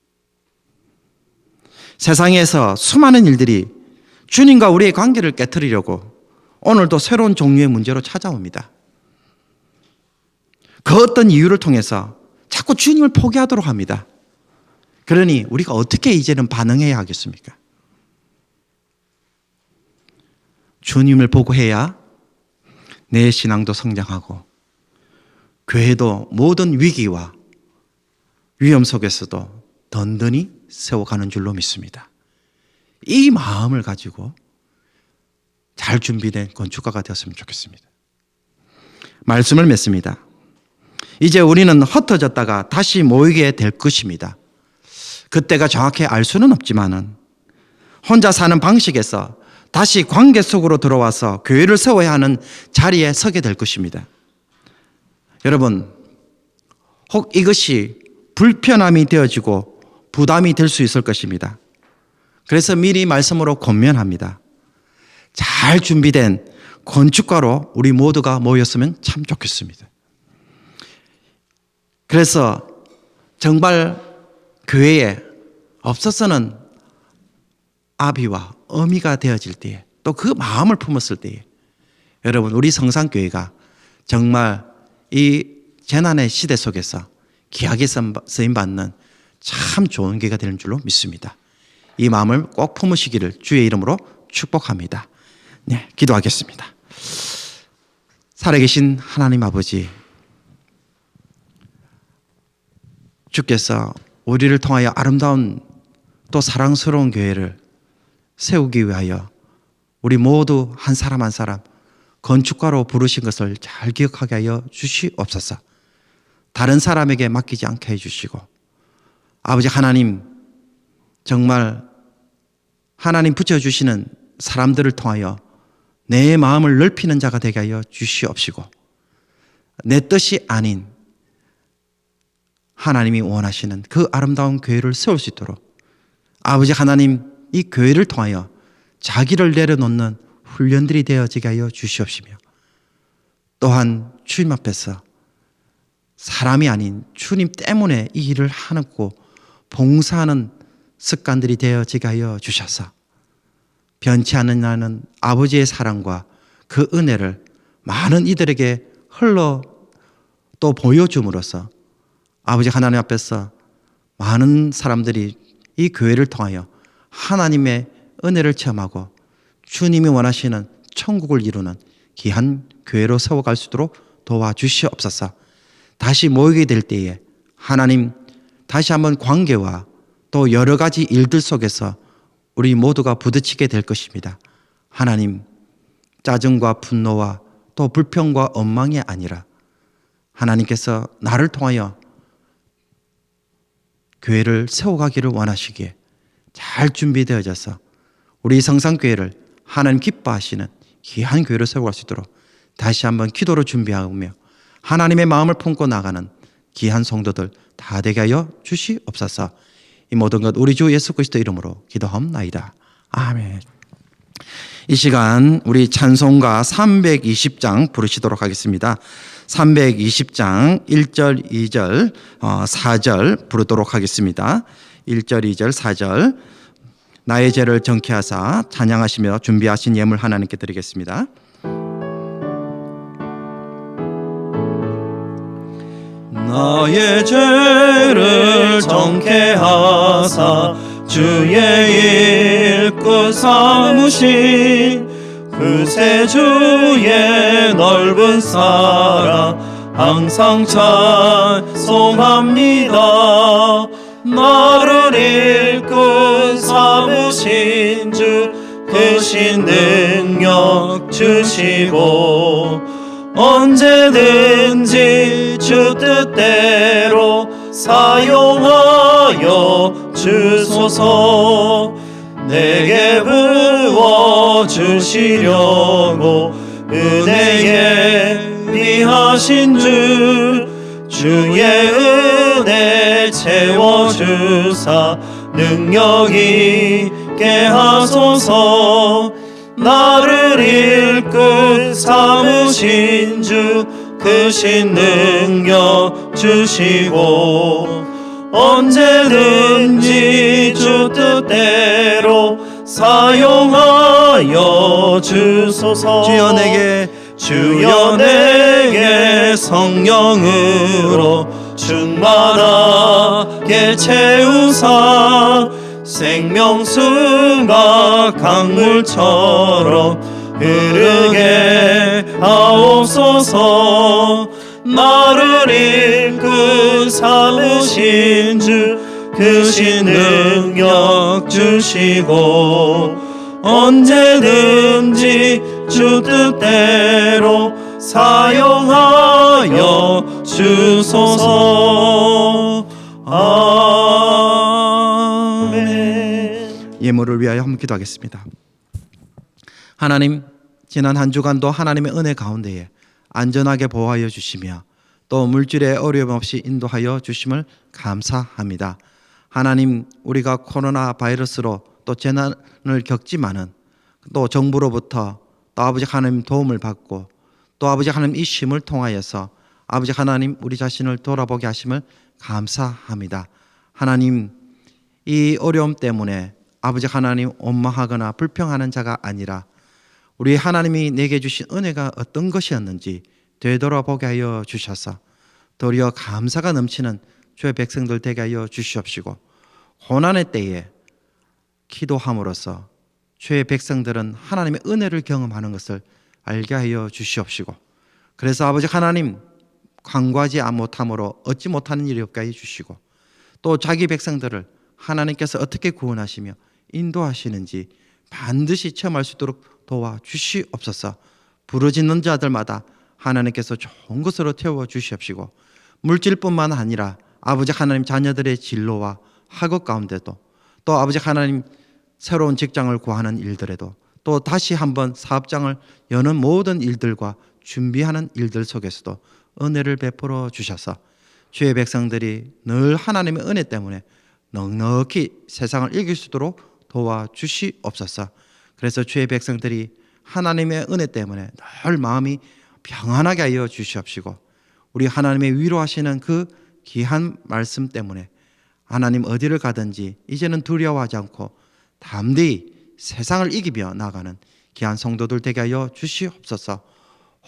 S4: 세상에서 수많은 일들이 주님과 우리의 관계를 깨트리려고 오늘도 새로운 종류의 문제로 찾아옵니다. 그 어떤 이유를 통해서 자꾸 주님을 포기하도록 합니다. 그러니 우리가 어떻게 이제는 반응해야 하겠습니까? 주님을 보고 해야 내 신앙도 성장하고 교회도 모든 위기와 위험 속에서도 든든히 세워가는 줄로 믿습니다. 이 마음을 가지고 잘 준비된 건축가가 되었으면 좋겠습니다. 말씀을 맺습니다. 이제 우리는 흩어졌다가 다시 모이게 될 것입니다. 그때가 정확히 알 수는 없지만은 혼자 사는 방식에서 다시 관계 속으로 들어와서 교회를 세워야 하는 자리에 서게 될 것입니다. 여러분, 혹 이것이 불편함이 되어지고 부담이 될 수 있을 것입니다. 그래서 미리 말씀으로 권면합니다. 잘 준비된 건축가로 우리 모두가 모였으면 참 좋겠습니다. 그래서 정말 교회에 없어서는 아비와 어미가 되어질 때에 또 그 마음을 품었을 때에 여러분 우리 성산교회가 정말 이 재난의 시대 속에서 귀하게 쓰임받는 참 좋은 교회가 되는 줄로 믿습니다. 이 마음을 꼭 품으시기를 주의 이름으로 축복합니다. 네, 기도하겠습니다. 살아계신 하나님 아버지, 주께서 우리를 통하여 아름다운 또 사랑스러운 교회를 세우기 위하여 우리 모두 한 사람 한 사람 건축가로 부르신 것을 잘 기억하게 하여 주시옵소서. 다른 사람에게 맡기지 않게 해주시고 아버지 하나님, 정말 하나님 붙여주시는 사람들을 통하여 내 마음을 넓히는 자가 되게 하여 주시옵시고 내 뜻이 아닌 하나님이 원하시는 그 아름다운 교회를 세울 수 있도록 아버지 하나님, 이 교회를 통하여 자기를 내려놓는 훈련들이 되어지게 하여 주시옵시며 또한 주님 앞에서 사람이 아닌 주님 때문에 이 일을 하고 봉사하는 습관들이 되어지게 하여 주셔서 변치 않는 아버지의 사랑과 그 은혜를 많은 이들에게 흘러 또 보여줌으로써 아버지 하나님 앞에서 많은 사람들이 이 교회를 통하여 하나님의 은혜를 체험하고 주님이 원하시는 천국을 이루는 귀한 교회로 세워갈 수 있도록 도와주시옵소서. 다시 모이게 될 때에 하나님 다시 한번 관계와 또 여러 가지 일들 속에서 우리 모두가 부딪히게 될 것입니다. 하나님, 짜증과 분노와 또 불평과 원망이 아니라 하나님께서 나를 통하여 교회를 세워가기를 원하시기에 잘 준비되어져서 우리 성산교회를 하나님 기뻐하시는 귀한 교회로 세워갈 수 있도록 다시 한번 기도로 준비하며 하나님의 마음을 품고 나가는 귀한 성도들 다 되게 하여 주시옵소서. 이 모든 것 우리 주 예수 그리스도 이름으로 기도하옵나이다. 아멘. 이 시간 우리 찬송가 320장 부르시도록 하겠습니다. 320장 1절, 2절, 4절 부르도록 하겠습니다. 1절, 2절, 4절 나의 죄를 정케하사 찬양하시며 준비하신 예물 하나님께 드리겠습니다.
S7: 나의 죄를 정케하사 주의 일꾼 삼으신 그새 주의 넓은 사랑 항상 찬송합니다. 나를 일꾼 삼으신 주 크신 능력 주시고 언제든지 주 뜻대로 사용하여 주소서. 내게 부어주시려고 은혜에 비하신 주 주의 은혜 채워주사 능력 있게 하소서. 나를 일꾼 삼으신 주 크신 능력 주시고 언제든지 주 뜻대로 사용하여 주소서. 주여 내게 성령으로 충만하게 채우사 생명수가 강물처럼 흐르게 하옵소서. 나를 이끌 삼으신 주 크신 능력 주시고 언제든지 주 뜻대로 사용하여 주소서. 아멘.
S4: 예물을 위하여 한번 기도하겠습니다. 하나님, 지난 한 주간도 하나님의 은혜 가운데에 안전하게 보호하여 주시며 또 물질의 어려움 없이 인도하여 주심을 감사합니다. 하나님, 우리가 코로나 바이러스로 또 재난을 겪지만은 또 정부로부터 또 아버지 하나님 도움을 받고 또 아버지 하나님 이 심을 통하여서 아버지 하나님 우리 자신을 돌아보게 하심을 감사합니다. 하나님, 이 어려움 때문에 아버지 하나님 원망하거나 불평하는 자가 아니라 우리 하나님이 내게 주신 은혜가 어떤 것이었는지 되돌아보게 하여 주셔서 도리어 감사가 넘치는 주의 백성들 되게 하여 주시옵시고 고난의 때에 기도함으로써 주의 백성들은 하나님의 은혜를 경험하는 것을 알게 하여 주시옵시고 그래서 아버지 하나님 간구하지 못함으로 얻지 못하는 일이 없게 해주시고 또 자기 백성들을 하나님께서 어떻게 구원하시며 인도하시는지 반드시 체험할 수 있도록 도와주시옵소서. 부르짖는 자들마다 하나님께서 좋은 것으로 태워주시옵시고 물질뿐만 아니라 아버지 하나님 자녀들의 진로와 학업 가운데도 또 아버지 하나님 새로운 직장을 구하는 일들에도 또 다시 한번 사업장을 여는 모든 일들과 준비하는 일들 속에서도 은혜를 베풀어 주셔서 주의 백성들이 늘 하나님의 은혜 때문에 넉넉히 세상을 이길 수 있도록 도와주시옵소서. 그래서 주의 백성들이 하나님의 은혜 때문에 늘 마음이 평안하게 하여 주시옵시고 우리 하나님의 위로하시는 그 귀한 말씀 때문에 하나님 어디를 가든지 이제는 두려워하지 않고 담대히 세상을 이기며 나가는 귀한 성도들 되게 하여 주시옵소서.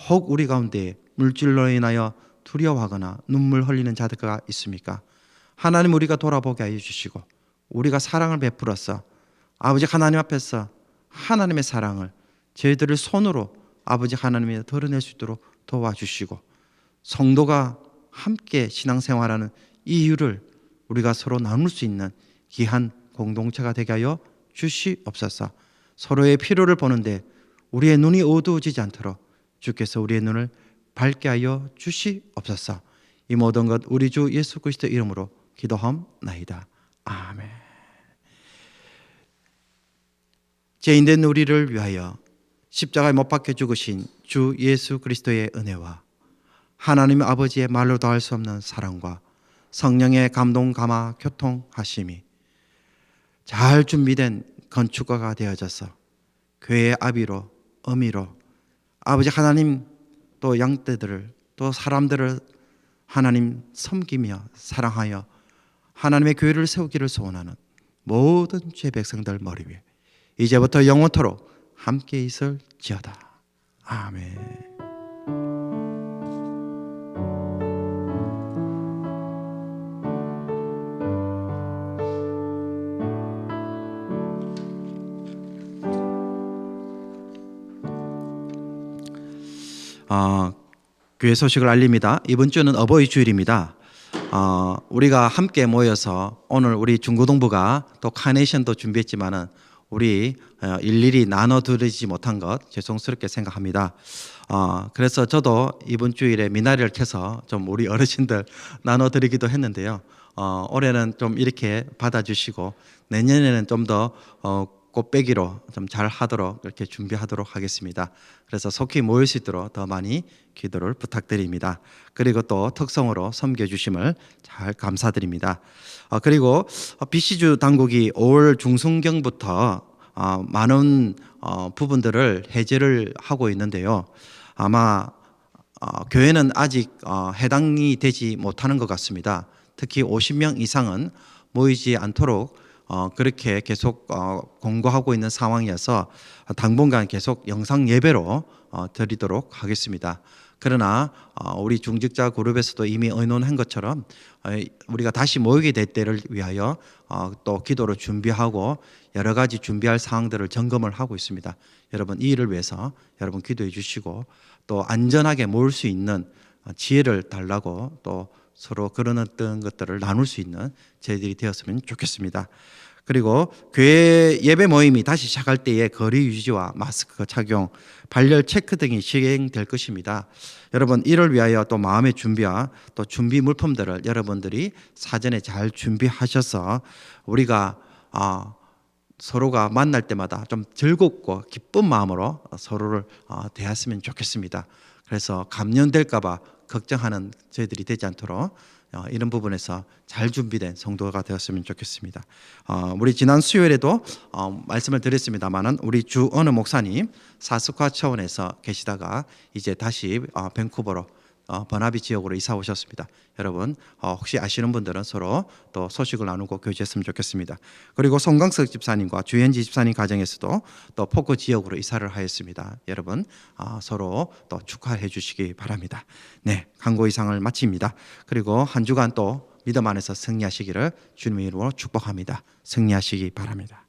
S4: 혹 우리 가운데 물질로 인하여 두려워하거나 눈물 흘리는 자들가 있습니까? 하나님 우리가 돌아보게 하여 주시고 우리가 사랑을 베풀어서 아버지 하나님 앞에서 하나님의 사랑을 저희들을 손으로 아버지 하나님에 드러낼 수 있도록 도와주시고 성도가 함께 신앙생활하는 이유를 우리가 서로 나눌 수 있는 귀한 공동체가 되게 하여 주시옵소서. 서로의 필요를 보는데 우리의 눈이 어두워지지 않도록 주께서 우리의 눈을 밝게 하여 주시옵소서. 이 모든 것 우리 주 예수 그리스도의 이름으로 기도하옵나이다. 아멘. 죄인된 우리를 위하여 십자가에 못 박혀 죽으신 주 예수 그리스도의 은혜와 하나님 아버지의 말로 더할 수 없는 사랑과 성령의 감동 감화 교통하심이 잘 준비된 건축가가 되어져서 교회의 아비로 어미로 아버지 하나님 또 양떼들을 또 사람들을 하나님 섬기며 사랑하여 하나님의 교회를 세우기를 소원하는 모든 죄 백성들 머리 위에 이제부터 영원토록 함께 있을지어다. 아멘. 교회 소식을 알립니다. 이번 주는 어버이 주일입니다. 우리가 함께 모여서 오늘 우리 중고동부가 또 카네이션도 준비했지만은 우리 일일이 나눠드리지 못한 것 죄송스럽게 생각합니다. 그래서 저도 이번 주일에 미나리를 켜서 좀 우리 어르신들 나눠드리기도 했는데요. 올해는 좀 이렇게 받아주시고 내년에는 좀 더 꽃배기로 좀 잘 하도록 이렇게 준비하도록 하겠습니다. 그래서 속히 모일 수 있도록 더 많이 기도를 부탁드립니다. 그리고 또 특성으로 섬겨주심을 잘 감사드립니다. 그리고 BC주 당국이 5월 중순경부터 많은 부분들을 해제를 하고 있는데요. 아마 교회는 아직 해당이 되지 못하는 것 같습니다. 특히 50명 이상은 모이지 않도록 그렇게 계속 공고하고 있는 상황이어서 당분간 계속 영상 예배로 드리도록 하겠습니다. 그러나 우리 중직자 그룹에서도 이미 의논한 것처럼 우리가 다시 모이게 될 때를 위하여 또 기도로 준비하고 여러 가지 준비할 사항들을 점검을 하고 있습니다. 여러분 이 일을 위해서 여러분 기도해 주시고 또 안전하게 모일 수 있는 지혜를 달라고 또 서로 그런 어떤 것들을 나눌 수 있는 저희들이 되었으면 좋겠습니다. 그리고 교회 예배 모임이 다시 시작할 때의 거리 유지와 마스크 착용, 발열 체크 등이 시행될 것입니다. 여러분 이를 위하여 또 마음의 준비와 또 준비 물품들을 여러분들이 사전에 잘 준비하셔서 우리가 서로가 만날 때마다 좀 즐겁고 기쁜 마음으로 서로를 대했으면 좋겠습니다. 그래서 감염될까 봐 걱정하는 저희들이 되지 않도록 이런 부분에서 잘 준비된 성도가 되었으면 좋겠습니다. 우리 지난 수요일에도 말씀을 드렸습니다마는 우리 주언어 목사님 사스쿼 차원에서 계시다가 이제 다시 밴쿠버로 버나비 지역으로 이사 오셨습니다. 여러분 혹시 아시는 분들은 서로 또 소식을 나누고 교제했으면 좋겠습니다. 그리고 송강석 집사님과 주현지 집사님 가정에서도 또 포크 지역으로 이사를 하였습니다. 여러분 서로 또 축하해 주시기 바랍니다. 네, 강고 이상을 마칩니다. 그리고 한 주간 또 믿음 안에서 승리하시기를 주님의 이름으로 축복합니다. 승리하시기 바랍니다.